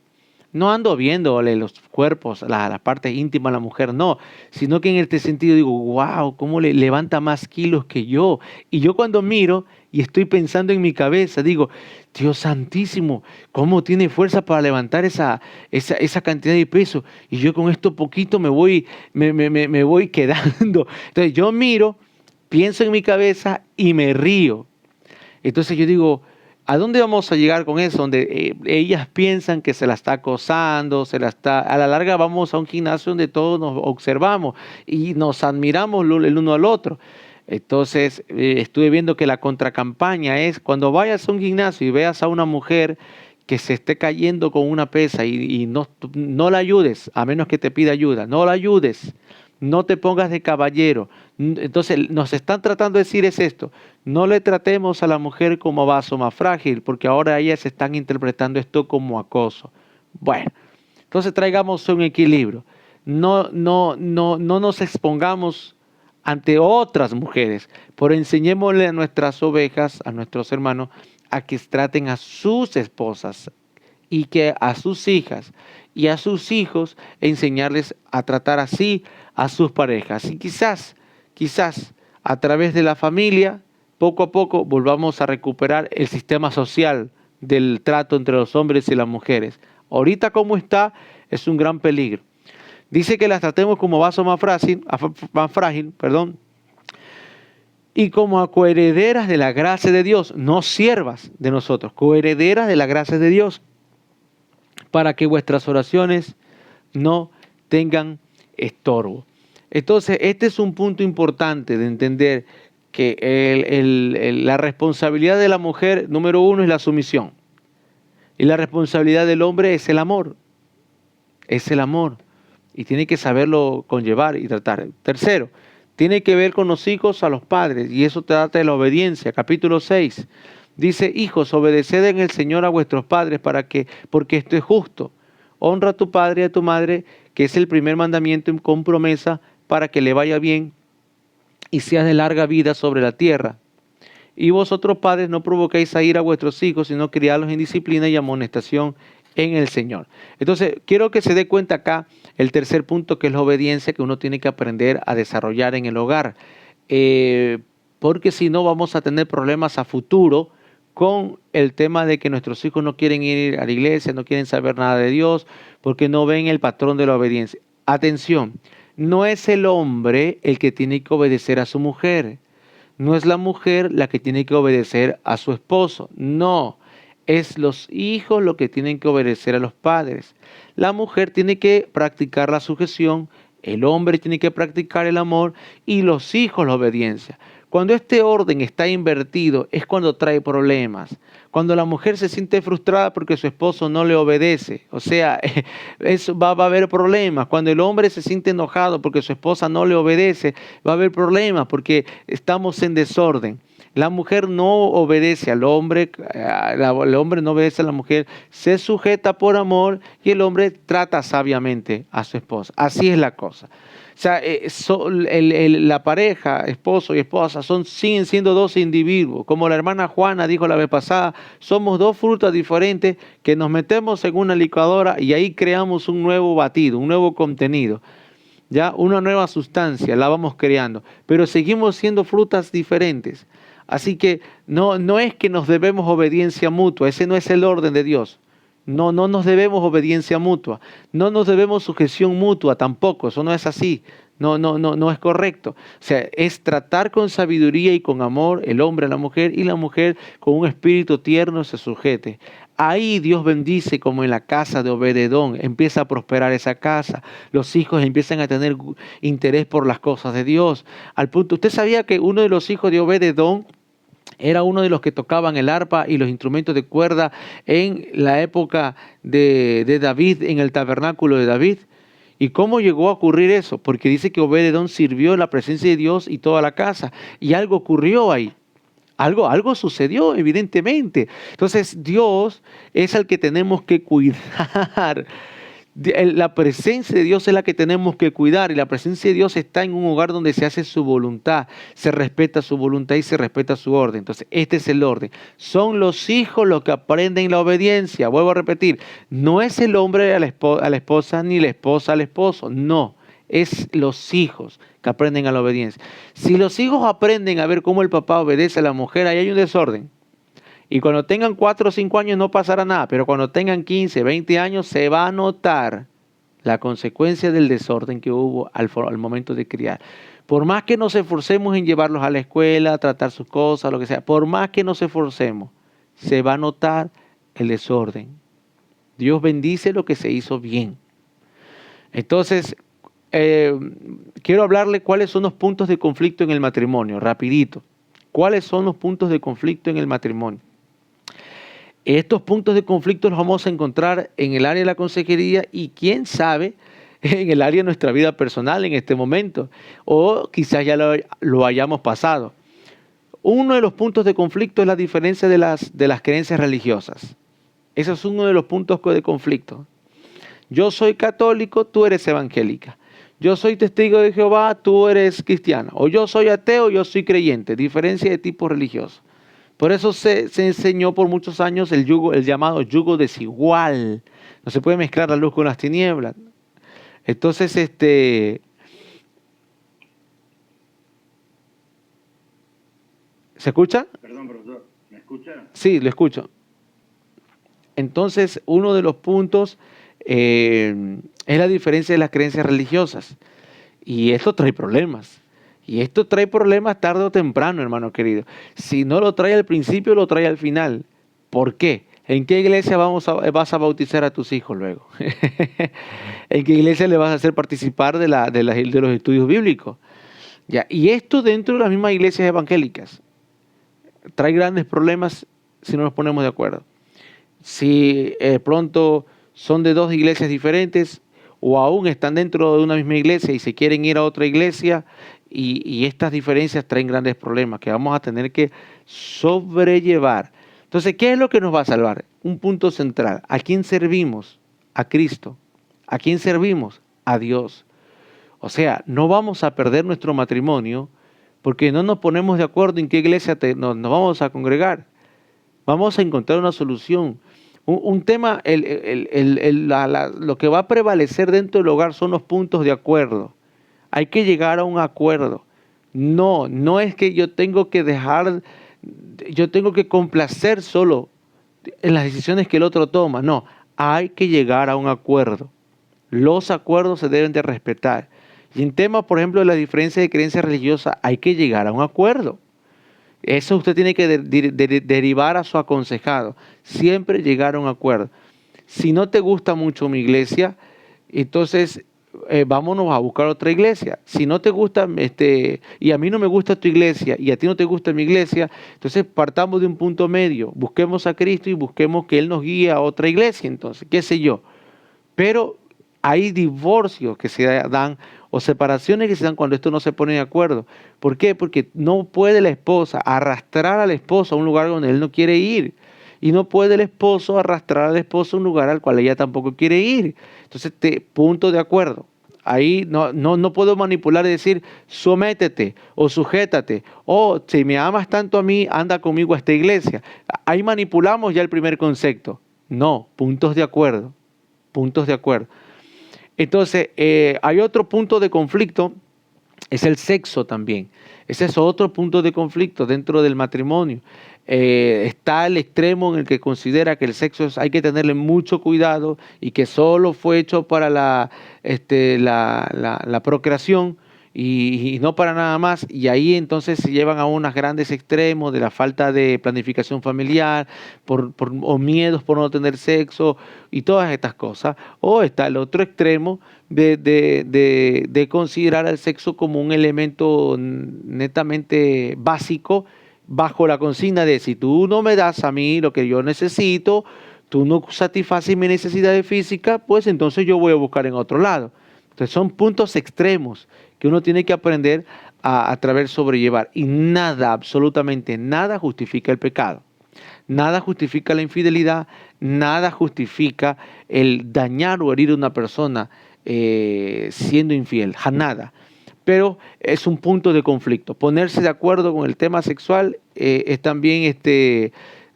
Speaker 1: No ando viéndole los cuerpos, la parte íntima a la mujer, no, sino que en este sentido digo, wow, cómo le levanta más kilos que yo. Y yo cuando miro y estoy pensando en mi cabeza, digo, Dios santísimo, cómo tiene fuerza para levantar esa cantidad de peso. Y yo con esto poquito me voy quedando. Entonces yo miro, pienso en mi cabeza y me río. Entonces yo digo, ¿a dónde vamos a llegar con eso? Donde ellas piensan que se la está acosando, a la larga vamos a un gimnasio donde todos nos observamos y nos admiramos el uno al otro. Entonces estuve viendo que la contracampaña es cuando vayas a un gimnasio y veas a una mujer que se esté cayendo con una pesa y no la ayudes, a menos que te pida ayuda, no la ayudes. No te pongas de caballero. Entonces, nos están tratando de decir es esto. No le tratemos a la mujer como vaso más frágil, porque ahora ellas están interpretando esto como acoso. Bueno, entonces traigamos un equilibrio. No nos expongamos ante otras mujeres, pero enseñémosle a nuestras ovejas, a nuestros hermanos, a que traten a sus esposas y que a sus hijas y a sus hijos enseñarles a tratar así a sus parejas. Y quizás a través de la familia, poco a poco volvamos a recuperar el sistema social del trato entre los hombres y las mujeres. Ahorita como está, es un gran peligro. Dice que las tratemos como vaso más frágil, y como a coherederas de la gracia de Dios, no siervas de nosotros, coherederas de la gracia de Dios, para que vuestras oraciones no tengan estorbo. Entonces, este es un punto importante de entender que la responsabilidad de la mujer, número uno, es la sumisión. Y la responsabilidad del hombre es el amor. Es el amor. Y tiene que saberlo conllevar y tratar. Tercero, tiene que ver con los hijos a los padres. Y eso trata de la obediencia. Capítulo 6. Dice, hijos, obedeced en el Señor a vuestros padres porque esto es justo. Honra a tu padre y a tu madre, que es el primer mandamiento con promesa para que le vaya bien y seas de larga vida sobre la tierra. Y vosotros padres no provoquéis a ir a vuestros hijos, sino criadlos en disciplina y amonestación en el Señor. Entonces, quiero que se dé cuenta acá el tercer punto, que es la obediencia que uno tiene que aprender a desarrollar en el hogar. Porque si no vamos a tener problemas a futuro con el tema de que nuestros hijos no quieren ir a la iglesia, no quieren saber nada de Dios, porque no ven el patrón de la obediencia. Atención, no es el hombre el que tiene que obedecer a su mujer. No es la mujer la que tiene que obedecer a su esposo. No, es los hijos los que tienen que obedecer a los padres. La mujer tiene que practicar la sujeción, el hombre tiene que practicar el amor y los hijos la obediencia. Cuando este orden está invertido es cuando trae problemas. Cuando la mujer se siente frustrada porque su esposo no le obedece, o sea, va a haber problemas. Cuando el hombre se siente enojado porque su esposa no le obedece, va a haber problemas porque estamos en desorden. La mujer no obedece al hombre, el hombre no obedece a la mujer, se sujeta por amor y el hombre trata sabiamente a su esposa. Así es la cosa. sea, la pareja, esposo y esposa, siguen siendo dos individuos. Como la hermana Juana dijo la vez pasada, somos dos frutas diferentes que nos metemos en una licuadora y ahí creamos un nuevo batido, un nuevo contenido. Ya, una nueva sustancia, la vamos creando, pero seguimos siendo frutas diferentes. Así que no es que nos debemos obediencia mutua, ese no es el orden de Dios. No nos debemos obediencia mutua, no nos debemos sujeción mutua tampoco, eso no es así, no es correcto. O sea, es tratar con sabiduría y con amor el hombre a la mujer y la mujer con un espíritu tierno se sujete. Ahí Dios bendice como en la casa de Obed-edom, empieza a prosperar esa casa, los hijos empiezan a tener interés por las cosas de Dios. Al punto, ¿usted sabía que uno de los hijos de Obed-edom era uno de los que tocaban el arpa y los instrumentos de cuerda en la época de David, en el tabernáculo de David? ¿Y cómo llegó a ocurrir eso? Porque dice que Obed-edom sirvió en la presencia de Dios y toda la casa, y algo ocurrió ahí. Algo sucedió, evidentemente. Entonces, Dios es el que tenemos que cuidar. La presencia de Dios es la que tenemos que cuidar, y la presencia de Dios está en un hogar donde se hace su voluntad, se respeta su voluntad y se respeta su orden. Entonces, este es el orden. Son los hijos los que aprenden la obediencia. Vuelvo a repetir, no es el hombre a la esposa ni la esposa al esposo, no. Es los hijos que aprenden a la obediencia. Si los hijos aprenden a ver cómo el papá obedece a la mujer, ahí hay un desorden. Y cuando tengan 4 o 5 años no pasará nada, pero cuando tengan 15, 20 años se va a notar la consecuencia del desorden que hubo al momento de criar. Por más que nos esforcemos en llevarlos a la escuela, a tratar sus cosas, lo que sea, por más que nos esforcemos, se va a notar el desorden. Dios bendice lo que se hizo bien. Entonces, quiero hablarle cuáles son los puntos de conflicto en el matrimonio, rapidito. ¿Cuáles son los puntos de conflicto en el matrimonio? Estos puntos de conflicto los vamos a encontrar en el área de la consejería y quién sabe en el área de nuestra vida personal en este momento, o quizás ya lo hayamos pasado. Uno de los puntos de conflicto es la diferencia de las creencias religiosas. Ese es uno de los puntos de conflicto. Yo soy católico, tú eres evangélica. Yo soy testigo de Jehová, tú eres cristiana. O yo soy ateo, yo soy creyente. Diferencia de tipo religioso. Por eso se enseñó por muchos años el llamado yugo desigual. No se puede mezclar la luz con las tinieblas. Entonces, ¿se escucha?
Speaker 2: Perdón, profesor, ¿me escucha?
Speaker 1: Sí, lo escucho. Entonces, uno de los puntos es la diferencia de las creencias religiosas. Y esto trae problemas. Y esto trae problemas tarde o temprano, hermano querido. Si no lo trae al principio, lo trae al final. ¿Por qué? ¿En qué iglesia vas a bautizar a tus hijos luego? ¿En qué iglesia le vas a hacer participar de los estudios bíblicos? Ya, y esto dentro de las mismas iglesias evangélicas trae grandes problemas si no nos ponemos de acuerdo. Si pronto son de dos iglesias diferentes o aún están dentro de una misma iglesia y se quieren ir a otra iglesia, y estas diferencias traen grandes problemas que vamos a tener que sobrellevar. Entonces, ¿qué es lo que nos va a salvar? Un punto central. ¿A quién servimos? A Cristo. ¿A quién servimos? A Dios. O sea, no vamos a perder nuestro matrimonio porque no nos ponemos de acuerdo en qué iglesia nos vamos a congregar. Vamos a encontrar una solución. Un tema, lo que va a prevalecer dentro del hogar son los puntos de acuerdo. Hay que llegar a un acuerdo. No es que yo tengo que complacer solo en las decisiones que el otro toma. No, hay que llegar a un acuerdo. Los acuerdos se deben de respetar. Y en temas, por ejemplo, de la diferencia de creencia religiosa, hay que llegar a un acuerdo. Eso usted tiene que derivar a su aconsejado. Siempre llegar a un acuerdo. Si no te gusta mucho mi iglesia, entonces vámonos a buscar otra iglesia. Si no te gusta, y a mí no me gusta tu iglesia, y a ti no te gusta mi iglesia, entonces partamos de un punto medio. Busquemos a Cristo y busquemos que Él nos guíe a otra iglesia, entonces, qué sé yo. Pero hay divorcios que se dan o separaciones que se dan cuando esto no se pone de acuerdo. ¿Por qué? Porque no puede la esposa arrastrar al esposo a un lugar donde él no quiere ir. Y no puede el esposo arrastrar al esposo a un lugar al cual ella tampoco quiere ir. Entonces, punto de acuerdo. Ahí no puedo manipular y decir, sométete o sujétate. O si me amas tanto a mí, anda conmigo a esta iglesia. Ahí manipulamos ya el primer concepto. No, puntos de acuerdo. Puntos de acuerdo. Entonces, hay otro punto de conflicto, es el sexo también. Ese es otro punto de conflicto dentro del matrimonio. Está el extremo en el que considera que el sexo hay que tenerle mucho cuidado y que solo fue hecho para la procreación y no para nada más. Y ahí entonces se llevan a unos grandes extremos de la falta de planificación familiar o miedos por no tener sexo y todas estas cosas. O está el otro extremo de considerar al sexo como un elemento netamente básico bajo la consigna de si tú no me das a mí lo que yo necesito, tú no satisfaces mis necesidades físicas, pues entonces yo voy a buscar en otro lado. Entonces son puntos extremos que uno tiene que aprender a través sobrellevar. Y nada, absolutamente nada justifica el pecado. Nada justifica la infidelidad, nada justifica el dañar o herir a una persona siendo infiel, nada. Pero es un punto de conflicto. Ponerse de acuerdo con el tema sexual es también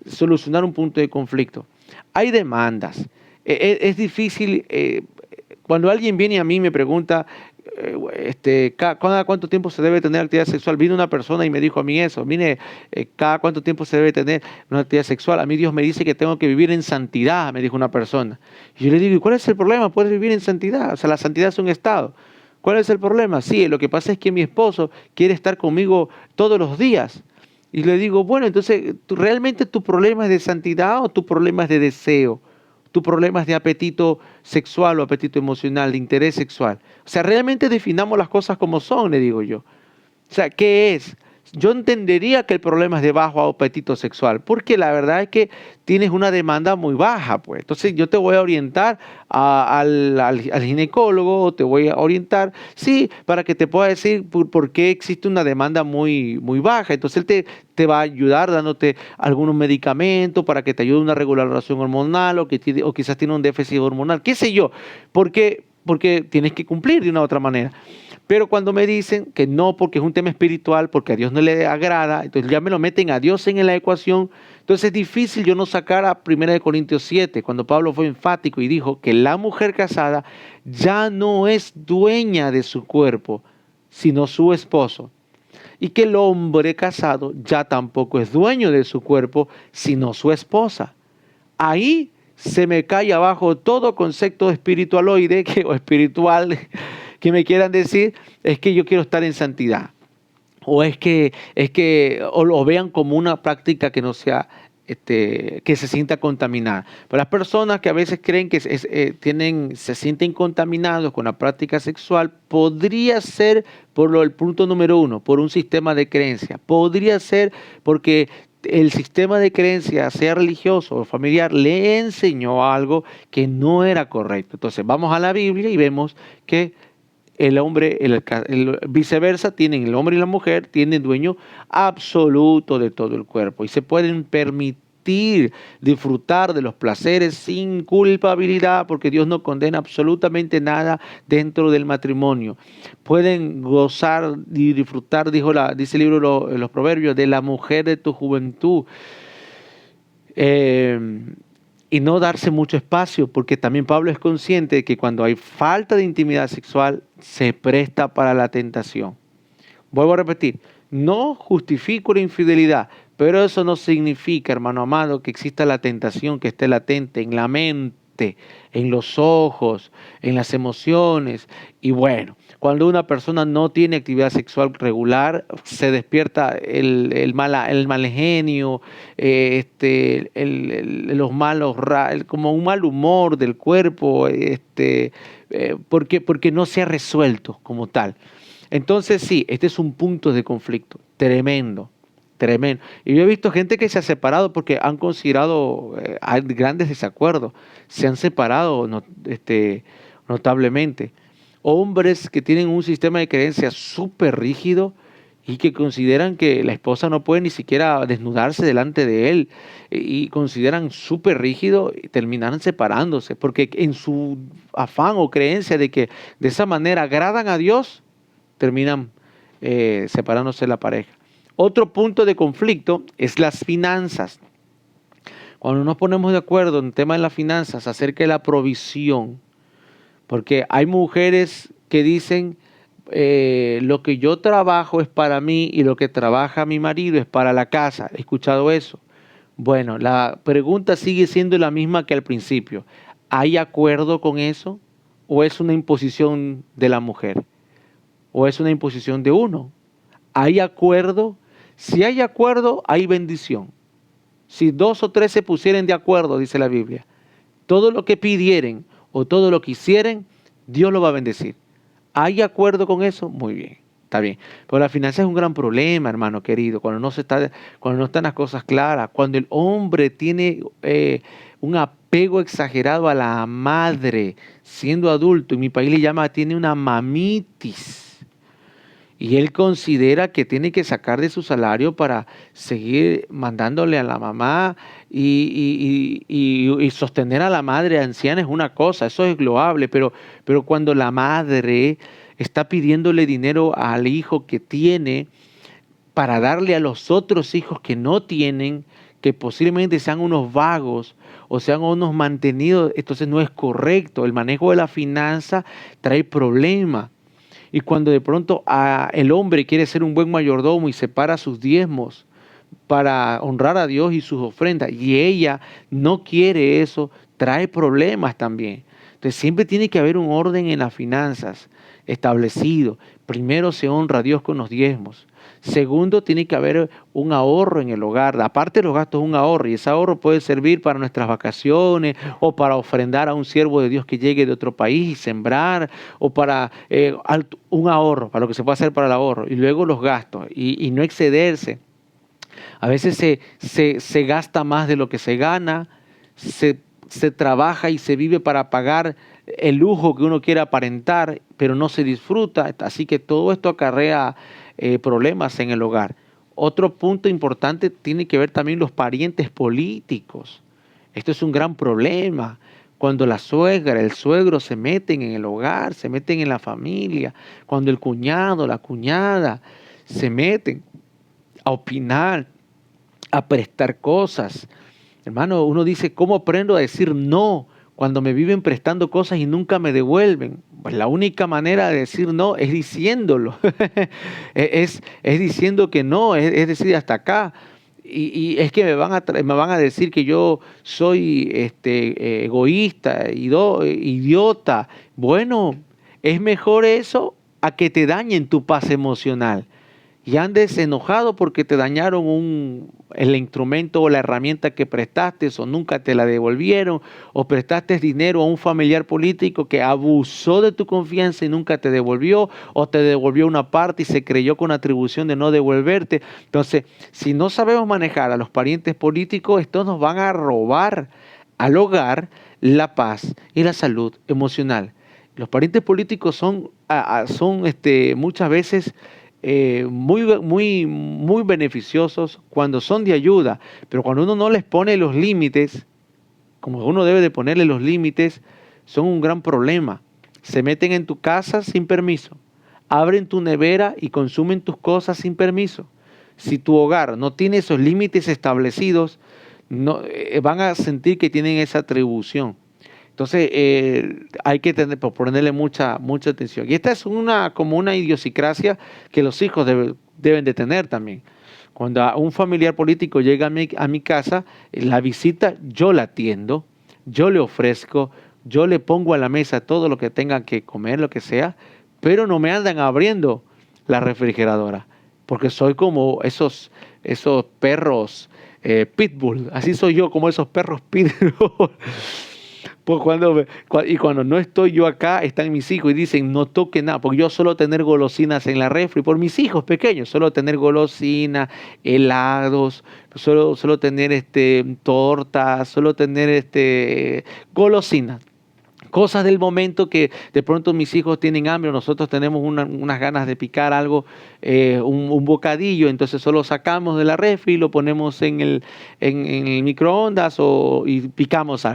Speaker 1: solucionar un punto de conflicto. Hay demandas. Es difícil, cuando alguien viene a mí y me pregunta, ¿cada cuánto tiempo se debe tener actividad sexual? Vino una persona y me dijo a mí eso, ¿cada cuánto tiempo se debe tener una actividad sexual? A mí Dios me dice que tengo que vivir en santidad, me dijo una persona. Y yo le digo, ¿y cuál es el problema? Puedes vivir en santidad, o sea, la santidad es un estado. ¿Cuál es el problema? Sí, lo que pasa es que mi esposo quiere estar conmigo todos los días. Y le digo, bueno, entonces, ¿realmente tu problema es de santidad o tu problema es de deseo? Tu problema es de apetito sexual o apetito emocional, de interés sexual. O sea, realmente definamos las cosas como son, le digo yo. O sea, ¿qué es? Yo entendería que el problema es de bajo apetito sexual, porque la verdad es que tienes una demanda muy baja, pues. Entonces yo te voy a orientar al ginecólogo, o te voy a orientar, sí, para que te pueda decir por qué existe una demanda muy, muy baja. Entonces él te va a ayudar dándote algunos medicamentos para que te ayude a una regulación hormonal o quizás tiene un déficit hormonal, qué sé yo, porque tienes que cumplir de una u otra manera. Pero cuando me dicen que no, porque es un tema espiritual, porque a Dios no le agrada, entonces ya me lo meten a Dios en la ecuación. Entonces es difícil yo no sacar a 1 Corintios 7, cuando Pablo fue enfático y dijo que la mujer casada ya no es dueña de su cuerpo, sino su esposo. Y que el hombre casado ya tampoco es dueño de su cuerpo, sino su esposa. Ahí se me cae abajo todo concepto espiritualoide o espiritual que me quieran decir, es que yo quiero estar en santidad. O o lo vean como una práctica que no sea, que se sienta contaminada. Pero las personas que a veces creen que se sienten contaminados con la práctica sexual, podría ser el punto número uno, por un sistema de creencia. Podría ser porque el sistema de creencia, sea religioso o familiar, le enseñó algo que no era correcto. Entonces vamos a la Biblia y vemos que el hombre, viceversa, el hombre y la mujer tienen dueño absoluto de todo el cuerpo y se pueden permitir disfrutar de los placeres sin culpabilidad, porque Dios no condena absolutamente nada dentro del matrimonio. Pueden gozar y disfrutar, dice el libro de los Proverbios, de la mujer de tu juventud. Y no darse mucho espacio, porque también Pablo es consciente de que cuando hay falta de intimidad sexual, se presta para la tentación. Vuelvo a repetir, no justifico la infidelidad, pero eso no significa, hermano amado, que exista la tentación que esté latente en la mente, en los ojos, en las emociones. Y bueno, cuando una persona no tiene actividad sexual regular, se despierta el mal genio, como un mal humor del cuerpo, porque no se ha resuelto como tal. Entonces sí, este es un punto de conflicto tremendo, tremendo. Y yo he visto gente que se ha separado porque han considerado, hay grandes desacuerdos, se han separado notablemente. Hombres que tienen un sistema de creencias súper rígido, y que consideran que la esposa no puede ni siquiera desnudarse delante de él y consideran súper rígido y terminan separándose porque en su afán o creencia de que de esa manera agradan a Dios, terminan separándose de la pareja. Otro punto de conflicto es las finanzas. Cuando nos ponemos de acuerdo en el tema de las finanzas acerca de la provisión, porque hay mujeres que dicen, lo que yo trabajo es para mí y lo que trabaja mi marido es para la casa. ¿He escuchado eso? Bueno, la pregunta sigue siendo la misma que al principio. ¿Hay acuerdo con eso? ¿O es una imposición de la mujer? ¿O es una imposición de uno? ¿Hay acuerdo? Si hay acuerdo, hay bendición. Si dos o tres se pusieren de acuerdo, dice la Biblia, todo lo que pidieren o todo lo que hicieren, Dios lo va a bendecir. ¿Hay acuerdo con eso? Muy bien, está bien. Pero la finanza es un gran problema, hermano querido, cuando no están las cosas claras, cuando el hombre tiene un apego exagerado a la madre siendo adulto, en mi país le llama, tiene una mamitis. Y él considera que tiene que sacar de su salario para seguir mandándole a la mamá y sostener a la madre anciana es una cosa, eso es loable, pero cuando la madre está pidiéndole dinero al hijo que tiene para darle a los otros hijos que no tienen, que posiblemente sean unos vagos o sean unos mantenidos, entonces no es correcto. El manejo de la finanza trae problemas. Y cuando de pronto el hombre quiere ser un buen mayordomo y separa sus diezmos para honrar a Dios y sus ofrendas, y ella no quiere eso, trae problemas también. Entonces siempre tiene que haber un orden en las finanzas establecido. Primero se honra a Dios con los diezmos. Segundo, tiene que haber un ahorro en el hogar. Aparte de los gastos, un ahorro. Y ese ahorro puede servir para nuestras vacaciones o para ofrendar a un siervo de Dios que llegue de otro país y sembrar, o para un ahorro, para lo que se puede hacer para el ahorro. Y luego los gastos y no excederse. A veces se gasta más de lo que se gana, se trabaja y se vive para pagar el lujo que uno quiere aparentar, pero no se disfruta. Así que todo esto acarrea problemas en el hogar. Otro punto importante tiene que ver también los parientes políticos. Esto es un gran problema. Cuando la suegra, el suegro se meten en el hogar, se meten en la familia, cuando el cuñado, la cuñada se meten a opinar, a prestar cosas. Hermano, uno dice, ¿cómo aprendo a decir no cuando me viven prestando cosas y nunca me devuelven? Pues la única manera de decir no es diciéndolo. es diciendo que no, es decir, hasta acá. Y es que me van a decir que yo soy egoísta, idiota. Bueno, es mejor eso a que te dañen tu paz emocional y andes enojado porque te dañaron el instrumento o la herramienta que prestaste o nunca te la devolvieron, o prestaste dinero a un familiar político que abusó de tu confianza y nunca te devolvió, o te devolvió una parte y se creyó con atribución de no devolverte. Entonces, si no sabemos manejar a los parientes políticos, estos nos van a robar al hogar la paz y la salud emocional. Los parientes políticos son muchas veces muy beneficiosos cuando son de ayuda, pero cuando uno no les pone los límites, como uno debe de ponerle los límites, son un gran problema. Se meten en tu casa sin permiso, abren tu nevera y consumen tus cosas sin permiso. Si tu hogar no tiene esos límites establecidos, no, van a sentir que tienen esa atribución. Entonces hay que ponerle mucha atención. Y esta es como una idiosincrasia que los hijos deben de tener también. Cuando un familiar político llega a mi casa, la visita yo la atiendo, yo le ofrezco, yo le pongo a la mesa todo lo que tengan que comer, lo que sea, pero no me andan abriendo la refrigeradora, porque soy como esos perros pitbull, así soy yo, como esos perros pitbull. Pues cuando no estoy yo acá, están mis hijos y dicen, no toque nada, porque yo suelo tener golosinas en la refri, por mis hijos pequeños, suelo tener golosinas, helados, suelo tener tortas, suelo tener golosinas. Cosas del momento que de pronto mis hijos tienen hambre o nosotros tenemos unas ganas de picar algo, un bocadillo, entonces solo sacamos de la refri y lo ponemos en el microondas y picamos.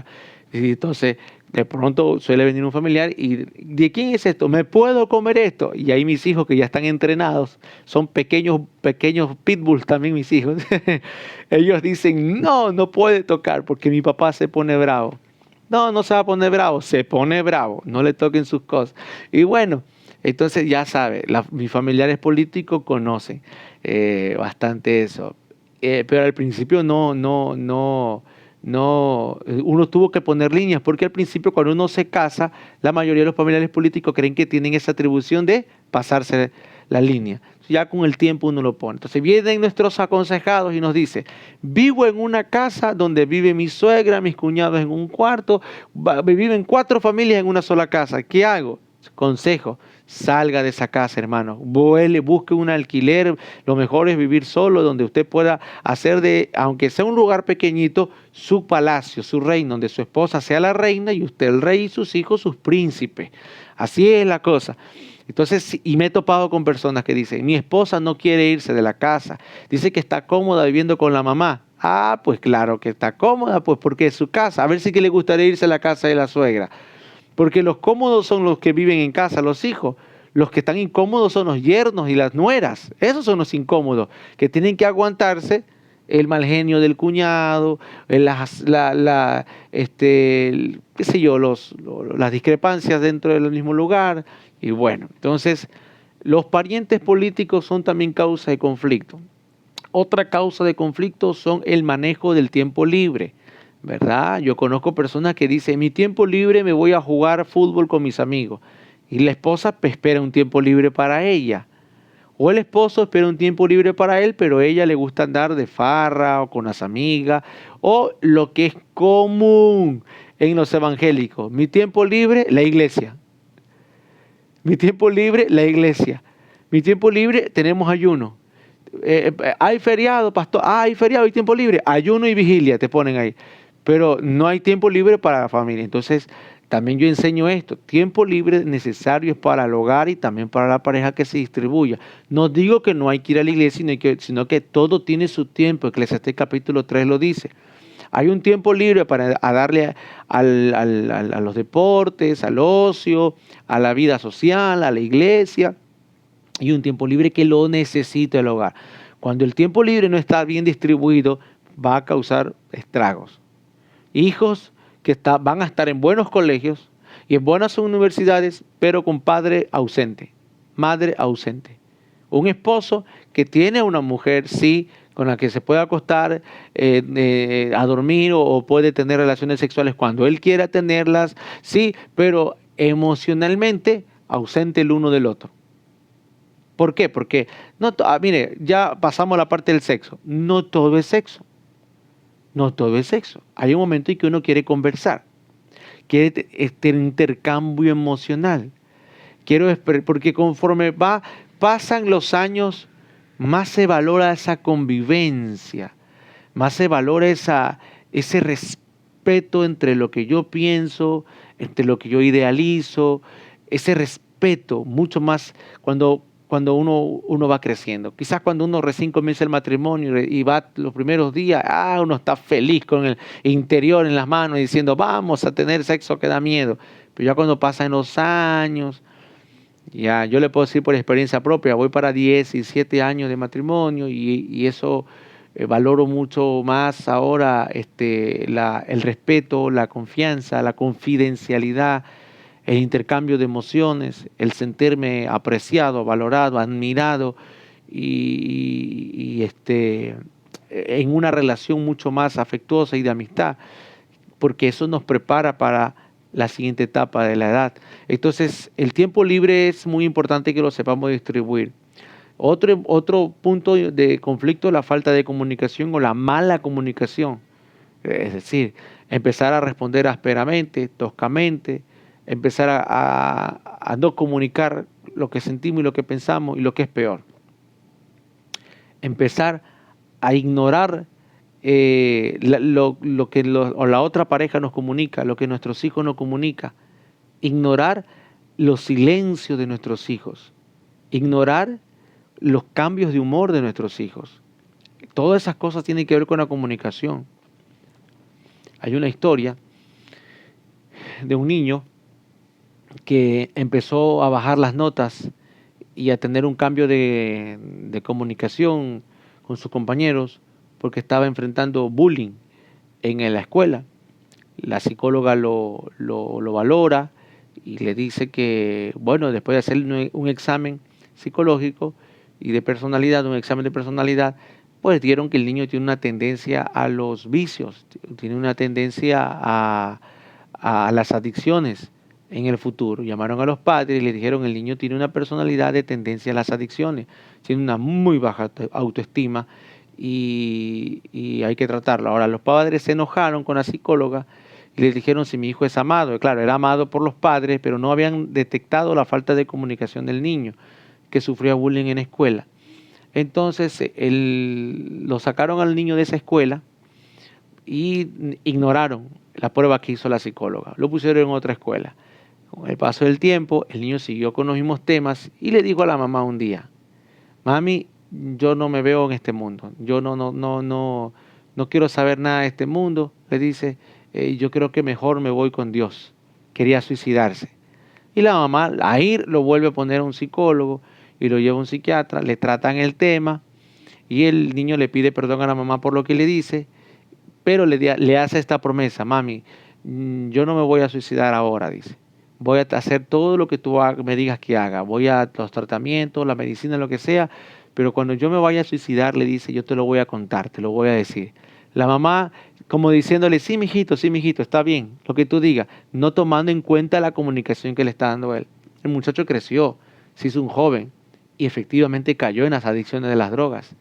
Speaker 1: Y entonces de pronto suele venir un familiar y ¿de quién es esto? ¿Me puedo comer esto? Y ahí mis hijos que ya están entrenados, son pequeños pitbulls también mis hijos, ellos dicen, no, no puede tocar porque mi papá se pone bravo. No, no se va a poner bravo, se pone bravo, no le toquen sus cosas. Y bueno, entonces ya sabe, mis familiares políticos conocen bastante eso. Pero al principio uno tuvo que poner líneas, porque al principio cuando uno se casa, la mayoría de los familiares políticos creen que tienen esa atribución de pasarse la línea. Ya con el tiempo uno lo pone. Entonces vienen nuestros aconsejados y nos dice, vivo en una casa donde vive mi suegra, mis cuñados en un cuarto, viven 4 familias en una sola casa. ¿Qué hago? Consejo, salga de esa casa, hermano. Busque un alquiler. Lo mejor es vivir solo, donde usted pueda hacer aunque sea un lugar pequeñito, su palacio, su reino, donde su esposa sea la reina y usted el rey y sus hijos sus príncipes. Así es la cosa. Entonces, y me he topado con personas que dicen, mi esposa no quiere irse de la casa, dice que está cómoda viviendo con la mamá. Ah, pues claro que está cómoda, pues porque es su casa. A ver si que le gustaría irse a la casa de la suegra. Porque los cómodos son los que viven en casa, los hijos. Los que están incómodos son los yernos y las nueras. Esos son los incómodos, que tienen que aguantarse el mal genio del cuñado, qué sé yo, las discrepancias dentro del mismo lugar. Y bueno, entonces los parientes políticos son también causa de conflicto. Otra causa de conflicto son el manejo del tiempo libre, ¿verdad? Yo conozco personas que dicen, en mi tiempo libre me voy a jugar fútbol con mis amigos. Y la esposa espera un tiempo libre para ella. O el esposo espera un tiempo libre para él, pero a ella le gusta andar de farra o con las amigas. O lo que es común en los evangélicos, mi tiempo libre, la iglesia. Mi tiempo libre, la iglesia. Mi tiempo libre, tenemos ayuno. Hay feriado, pastor. Hay feriado, hay tiempo libre. Ayuno y vigilia te ponen ahí. Pero no hay tiempo libre para la familia. Entonces, también yo enseño esto. Tiempo libre necesario es para el hogar y también para la pareja que se distribuya. No digo que no hay que ir a la iglesia, sino que todo tiene su tiempo. Eclesiastés capítulo 3 lo dice. Hay un tiempo libre para darle a los deportes, al ocio, a la vida social, a la iglesia. Y un tiempo libre que lo necesita el hogar. Cuando el tiempo libre no está bien distribuido, va a causar estragos. Hijos que van a estar en buenos colegios y en buenas universidades, pero con padre ausente, madre ausente. Un esposo que tiene una mujer, sí, con la que se puede acostar a dormir o puede tener relaciones sexuales cuando él quiera tenerlas, sí, pero emocionalmente ausente el uno del otro. ¿Por qué? Porque, mire, ya pasamos a la parte del sexo. No todo es sexo. No todo es sexo. Hay un momento en que uno quiere conversar. Quiere este intercambio emocional. Porque conforme pasan los años, más se valora esa convivencia. Más se valora ese respeto entre lo que yo pienso, entre lo que yo idealizo. Ese respeto, mucho más cuando uno va creciendo. Quizás cuando uno recién comienza el matrimonio y va los primeros días, uno está feliz con el interior en las manos diciendo, vamos a tener sexo que da miedo. Pero ya cuando pasan los años, ya yo le puedo decir por experiencia propia, voy para 17 años de matrimonio y eso valoro mucho más ahora el respeto, la confianza, la confidencialidad, el intercambio de emociones, el sentirme apreciado, valorado, admirado en una relación mucho más afectuosa y de amistad, porque eso nos prepara para la siguiente etapa de la edad. Entonces, el tiempo libre es muy importante que lo sepamos distribuir. Otro punto de conflicto es la falta de comunicación o la mala comunicación. Es decir, empezar a responder ásperamente, toscamente, empezar a no comunicar lo que sentimos y lo que pensamos y lo que es peor. Empezar a ignorar lo que la otra pareja nos comunica, lo que nuestros hijos nos comunican. ignorar los silencios de nuestros hijos, ignorar los cambios de humor de nuestros hijos. Todas esas cosas tienen que ver con la comunicación. Hay una historia de un niño que empezó a bajar las notas y a tener un cambio de comunicación con sus compañeros porque estaba enfrentando bullying en la escuela. La psicóloga lo valora y le dice que, bueno, después de hacer un examen psicológico y de personalidad, un examen de personalidad, pues dieron que el niño tiene una tendencia a los vicios, tiene una tendencia a las adicciones en el futuro. Llamaron a los padres y le dijeron, el niño tiene una personalidad de tendencia a las adicciones, tiene una muy baja autoestima y hay que tratarlo. Ahora, los padres se enojaron con la psicóloga y le dijeron si mi hijo es amado. Y claro, era amado por los padres, pero no habían detectado la falta de comunicación del niño, que sufría bullying en la escuela. Entonces, lo sacaron al niño de esa escuela y ignoraron la prueba que hizo la psicóloga. Lo pusieron en otra escuela. Con el paso del tiempo, el niño siguió con los mismos temas y le dijo a la mamá un día, mami, yo no me veo en este mundo, yo no quiero saber nada de este mundo, le dice, yo creo que mejor me voy con Dios. Quería suicidarse. Y la mamá ahí lo vuelve a poner a un psicólogo y lo lleva a un psiquiatra, le tratan el tema y el niño le pide perdón a la mamá por lo que le dice, pero le hace esta promesa, mami, yo no me voy a suicidar ahora, dice. Voy a hacer todo lo que tú me digas que haga. Voy a los tratamientos, la medicina, lo que sea, pero cuando yo me vaya a suicidar, le dice, yo te lo voy a contar, te lo voy a decir. La mamá, como diciéndole, sí, mijito, está bien, lo que tú digas, no tomando en cuenta la comunicación que le está dando él. El muchacho creció, se hizo un joven y efectivamente cayó en las adicciones de las drogas.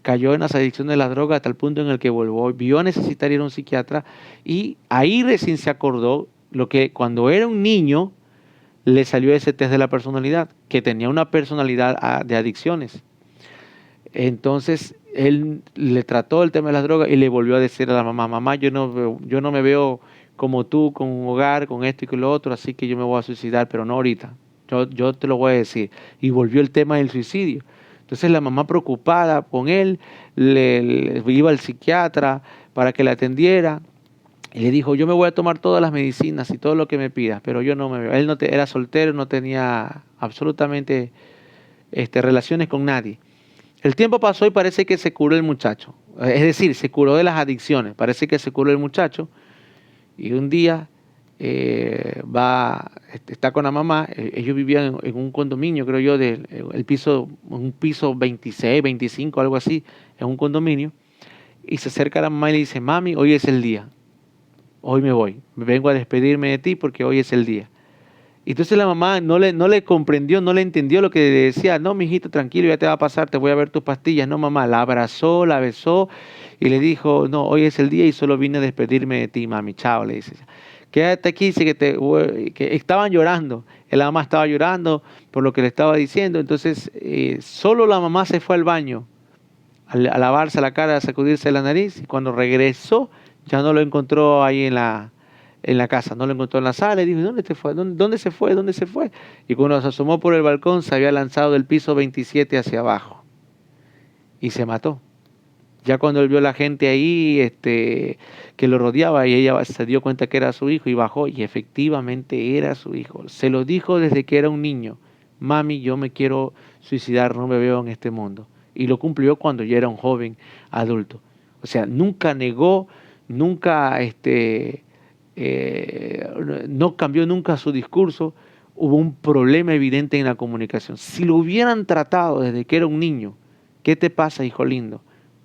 Speaker 1: Cayó en las adicciones de las drogas hasta el punto en el que volvió a necesitar ir a un psiquiatra y ahí recién se acordó lo que cuando era un niño le salió ese test de la personalidad, que tenía una personalidad de adicciones. Entonces él le trató el tema de las drogas y le volvió a decir a la mamá, mamá, yo no me veo como tú, con un hogar, con esto y con lo otro, así que yo me voy a suicidar, pero no ahorita. Yo te lo voy a decir. Y volvió el tema del suicidio. Entonces la mamá preocupada con él, le iba al psiquiatra para que le atendiera y le dijo, yo me voy a tomar todas las medicinas y todo lo que me pidas, pero yo no me veo. Él era soltero, no tenía absolutamente relaciones con nadie. El tiempo pasó y parece que se curó el muchacho. Es decir, se curó de las adicciones. Parece que se curó el muchacho. Y un día está con la mamá. Ellos vivían en un condominio, creo yo, un piso 26, 25, algo así, en un condominio. Y se acerca a la mamá y le dice, mami, hoy es el día. Hoy me voy. Vengo a despedirme de ti porque hoy es el día. Y entonces la mamá no le comprendió, no le entendió lo que le decía. No, mijito, tranquilo, ya te va a pasar, te voy a ver tus pastillas. No, mamá, la abrazó, la besó y le dijo, no, hoy es el día y solo vine a despedirme de ti, mami. Chao, le dice. Quédate aquí, dice que estaban llorando. La mamá estaba llorando por lo que le estaba diciendo. Entonces, solo la mamá se fue al baño a lavarse la cara, a sacudirse la nariz. Y cuando regresó, ya no lo encontró ahí en la casa, no lo encontró en la sala y dijo, ¿dónde se fue? ¿Dónde se fue? ¿Dónde se fue? Y cuando se asomó por el balcón se había lanzado del piso 27 hacia abajo y se mató. Ya cuando él vio a la gente ahí que lo rodeaba y ella se dio cuenta que era su hijo y bajó y efectivamente era su hijo. Se lo dijo desde que era un niño, mami, yo me quiero suicidar, no me veo en este mundo. Y lo cumplió cuando ya era un joven adulto. O sea, nunca negó, nunca no cambió nunca su discurso, hubo un problema evidente en la comunicación. Si lo hubieran tratado desde que era un niño, ¿qué te pasa, hijo lindo?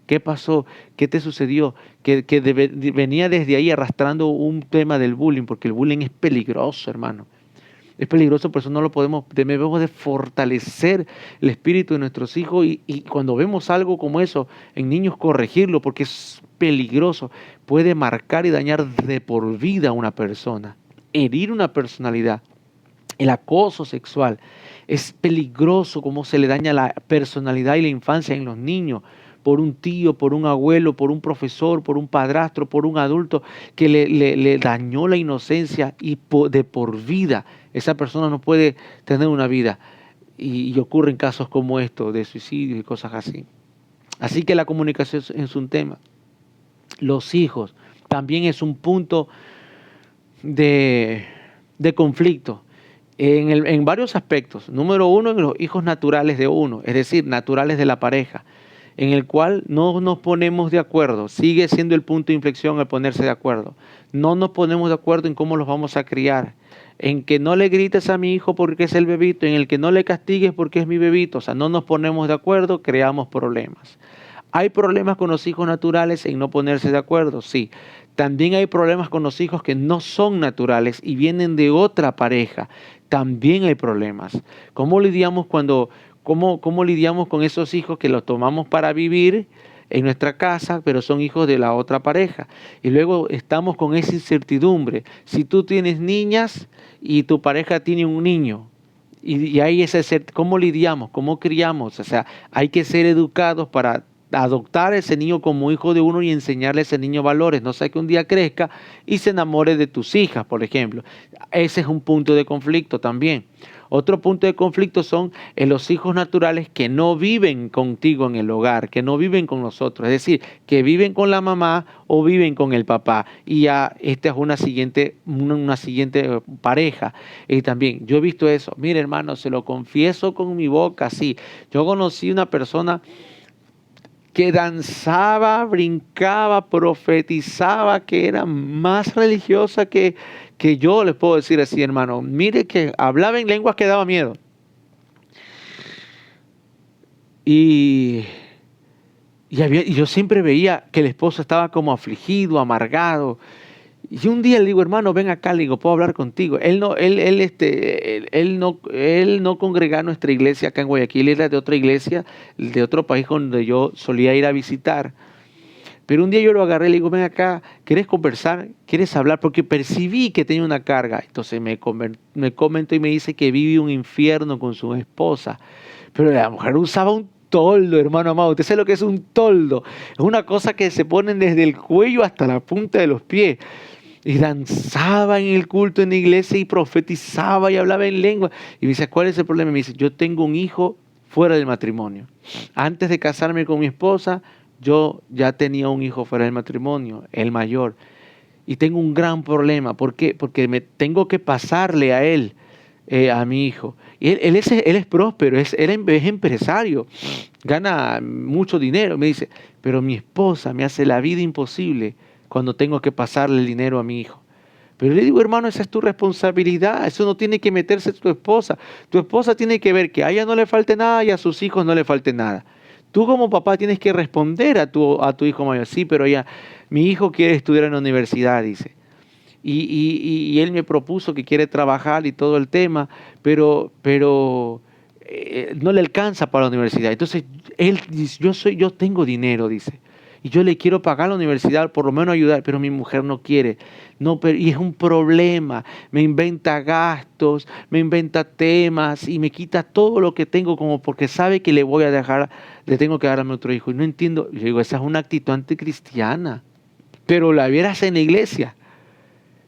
Speaker 1: ¿Qué pasó? ¿Qué te sucedió? Que venía desde ahí arrastrando un tema del bullying, porque el bullying es peligroso, hermano. Es peligroso, por eso no lo debemos de fortalecer el espíritu de nuestros hijos y cuando vemos algo como eso en niños corregirlo porque es peligroso, puede marcar y dañar de por vida a una persona, herir una personalidad. El acoso sexual es peligroso, cómo se le daña la personalidad y la infancia en los niños por un tío, por un abuelo, por un profesor, por un padrastro, por un adulto que le dañó la inocencia y de por vida esa persona no puede tener una vida. Y ocurren casos como estos de suicidio y cosas así. Así que la comunicación es un tema. Los hijos también es un punto de, de conflicto en varios aspectos. Número uno, en los hijos naturales de uno, es decir, naturales de la pareja, en el cual no nos ponemos de acuerdo. Sigue siendo el punto de inflexión el ponerse de acuerdo. No nos ponemos de acuerdo en cómo los vamos a criar. En que no le grites a mi hijo porque es el bebito, en el que no le castigues porque es mi bebito. O sea, no nos ponemos de acuerdo, creamos problemas. ¿Hay problemas con los hijos naturales en no ponerse de acuerdo? Sí. También hay problemas con los hijos que no son naturales y vienen de otra pareja. También hay problemas. ¿Cómo lidiamos cómo lidiamos con esos hijos que los tomamos para vivir en nuestra casa, pero son hijos de la otra pareja? Y luego estamos con esa incertidumbre. Si tú tienes niñas y tu pareja tiene un niño, y hay ¿cómo lidiamos? ¿Cómo criamos? O sea, hay que ser educados para adoptar a ese niño como hijo de uno y enseñarle a ese niño valores. No sea que un día crezca y se enamore de tus hijas, por ejemplo. Ese es un punto de conflicto también. Otro punto de conflicto son los hijos naturales que no viven contigo en el hogar, que no viven con nosotros. Es decir, que viven con la mamá o viven con el papá. Y ya esta es una siguiente pareja. Y también, yo he visto eso. Mire, hermano, se lo confieso con mi boca, sí. Yo conocí una persona que danzaba, brincaba, profetizaba, que era más religiosa que yo, les puedo decir así, hermano. Mire que hablaba en lenguas que daba miedo. Y yo siempre veía que el esposo estaba como afligido, amargado. Y un día le digo, hermano, ven acá, le digo, puedo hablar contigo. Él no congregaba en nuestra iglesia acá en Guayaquil, era de otra iglesia, de otro país donde yo solía ir a visitar. Pero un día yo lo agarré y le digo, ven acá, ¿quieres conversar? ¿Quieres hablar? Porque percibí que tenía una carga. Entonces me comentó y me dice que vive un infierno con su esposa. Pero la mujer usaba un toldo, hermano amado. ¿Usted sabe lo que es un toldo? Es una cosa que se ponen desde el cuello hasta la punta de los pies. Y danzaba en el culto en la iglesia y profetizaba y hablaba en lengua. Y me dice, ¿cuál es el problema? Me dice, yo tengo un hijo fuera del matrimonio. Antes de casarme con mi esposa, yo ya tenía un hijo fuera del matrimonio, el mayor. Y tengo un gran problema. ¿Por qué? Porque me tengo que pasarle a él, a mi hijo. Y él es próspero, él es empresario, gana mucho dinero. Me dice, pero mi esposa me hace la vida imposible cuando tengo que pasarle el dinero a mi hijo. Pero le digo, hermano, esa es tu responsabilidad. Eso no tiene que meterse tu esposa. Tu esposa tiene que ver que a ella no le falte nada y a sus hijos no le falte nada. Tú como papá tienes que responder a tu hijo mayor. Sí, pero ya, mi hijo quiere estudiar en la universidad, dice. Y él me propuso que quiere trabajar y todo el tema, pero no le alcanza para la universidad. Entonces, él dice, yo tengo dinero, dice. Y yo le quiero pagar la universidad, por lo menos ayudar, pero mi mujer no quiere. No, y es un problema. Me inventa gastos, me inventa temas y me quita todo lo que tengo como porque sabe que le tengo que dar a mi otro hijo. Y no entiendo. Yo digo, esa es una actitud anticristiana. Pero la vieras en la iglesia.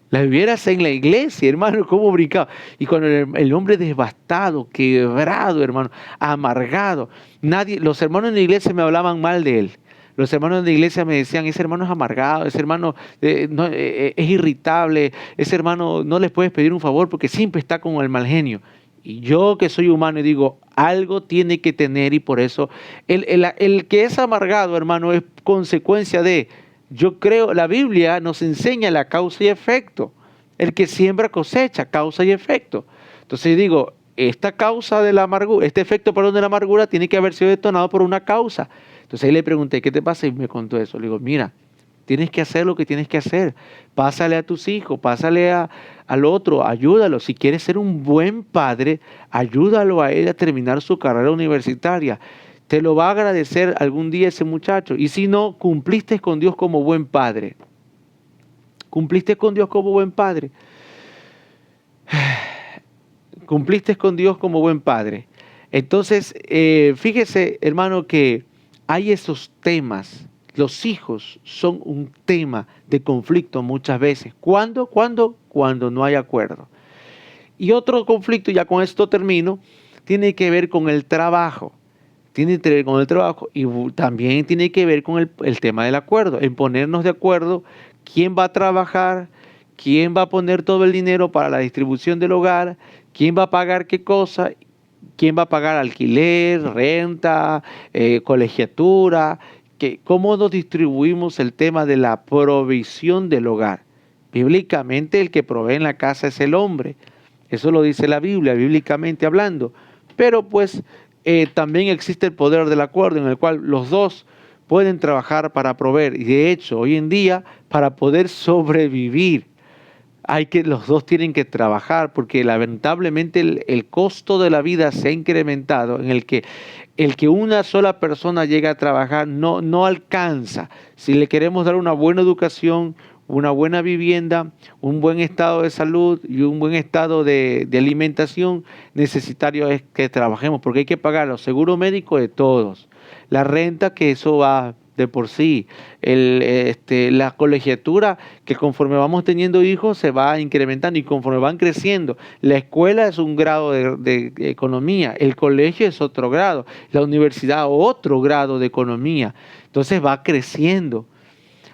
Speaker 1: La vieras en la iglesia, hermano, cómo brincaba. Y cuando el hombre devastado, quebrado, hermano, amargado. Los hermanos en la iglesia me hablaban mal de él. Los hermanos en la iglesia me decían, ese hermano es amargado, ese hermano es irritable, ese hermano no les puedes pedir un favor porque siempre está con el mal genio. Y yo que soy humano y digo, algo tiene que tener y por eso el que es amargado, hermano, es consecuencia de, yo creo, la Biblia nos enseña la causa y efecto. El que siembra cosecha, causa y efecto. Entonces yo digo, esta causa de la amargura, este efecto, perdón, de la amargura tiene que haber sido detonado por una causa. Entonces ahí le pregunté, ¿qué te pasa? Y me contó eso. Le digo, mira, tienes que hacer lo que tienes que hacer. Pásale a tus hijos, pásale al otro, ayúdalo. Si quieres ser un buen padre, ayúdalo a él a terminar su carrera universitaria. Te lo va a agradecer algún día ese muchacho. Y si no, cumpliste con Dios como buen padre. Cumpliste con Dios como buen padre. Cumpliste con Dios como buen padre. Entonces, fíjese, hermano, que hay esos temas. Los hijos son un tema de conflicto muchas veces. ¿Cuándo? ¿Cuándo? Cuando no hay acuerdo. Y otro conflicto, ya con esto termino, tiene que ver con el trabajo. Tiene que ver con el trabajo y también tiene que ver con el tema del acuerdo, en ponernos de acuerdo quién va a trabajar, quién va a poner todo el dinero para la distribución del hogar, quién va a pagar qué cosa, quién va a pagar alquiler, renta, colegiatura, cómo nos distribuimos el tema de la provisión del hogar. Bíblicamente el que provee en la casa es el hombre. Eso lo dice la Biblia, bíblicamente hablando. Pero pues también existe el poder del acuerdo en el cual los dos pueden trabajar para proveer. Y de hecho, hoy en día, para poder sobrevivir, los dos tienen que trabajar porque lamentablemente el costo de la vida se ha incrementado en el que una sola persona llega a trabajar no alcanza. Si le queremos dar una buena educación, una buena vivienda, un buen estado de salud y un buen estado de alimentación, necesario es que trabajemos porque hay que pagar los seguros médicos de todos, la renta que eso va de por sí, la colegiatura que conforme vamos teniendo hijos se va incrementando y conforme van creciendo. La escuela es un grado de economía, el colegio es otro grado, la universidad otro grado de economía. Entonces va creciendo.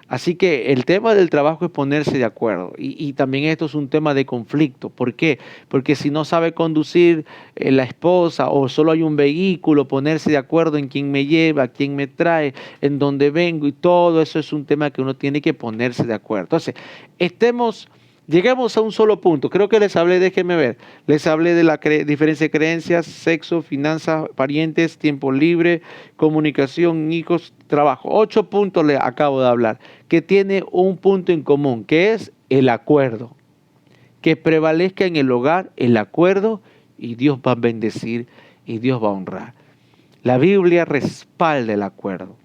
Speaker 1: Así que el tema del trabajo es ponerse de acuerdo y también esto es un tema de conflicto. ¿Por qué? Porque si no sabe conducir la esposa o solo hay un vehículo, ponerse de acuerdo en quién me lleva, quién me trae, en dónde vengo y todo eso es un tema que uno tiene que ponerse de acuerdo. Entonces, lleguemos a un solo punto. Creo que les hablé, déjenme ver, les hablé de la diferencia de creencias, sexo, finanzas, parientes, tiempo libre, comunicación, hijos, trabajo. 8 puntos les acabo de hablar, que tiene un punto en común, que es el acuerdo. Que prevalezca en el hogar el acuerdo y Dios va a bendecir y Dios va a honrar. La Biblia respalda el acuerdo.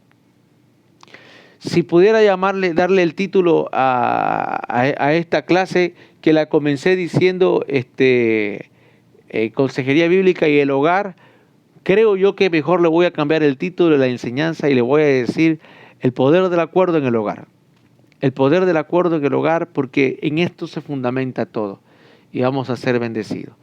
Speaker 1: Si pudiera darle el título a esta clase, que la comencé diciendo Consejería Bíblica y el Hogar, creo yo que mejor le voy a cambiar el título de la enseñanza y le voy a decir el poder del acuerdo en el hogar. El poder del acuerdo en el hogar, porque en esto se fundamenta todo y vamos a ser bendecidos.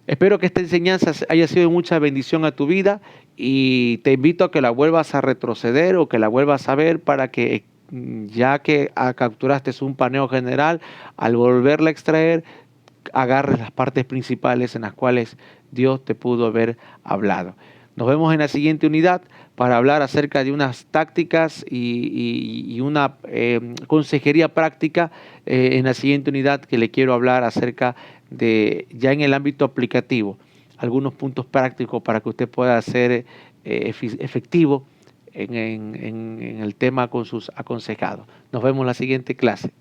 Speaker 1: Espero que esta enseñanza haya sido de mucha bendición a tu vida y te invito a que la vuelvas a retroceder o que la vuelvas a ver para que, ya que capturaste un paneo general, al volverla a extraer, agarres las partes principales en las cuales Dios te pudo haber hablado. Nos vemos en la siguiente unidad para hablar acerca de unas tácticas y una consejería práctica en la siguiente unidad que le quiero hablar acerca de, ya en el ámbito aplicativo, algunos puntos prácticos para que usted pueda ser efectivo en el tema con sus aconsejados. Nos vemos en la siguiente clase.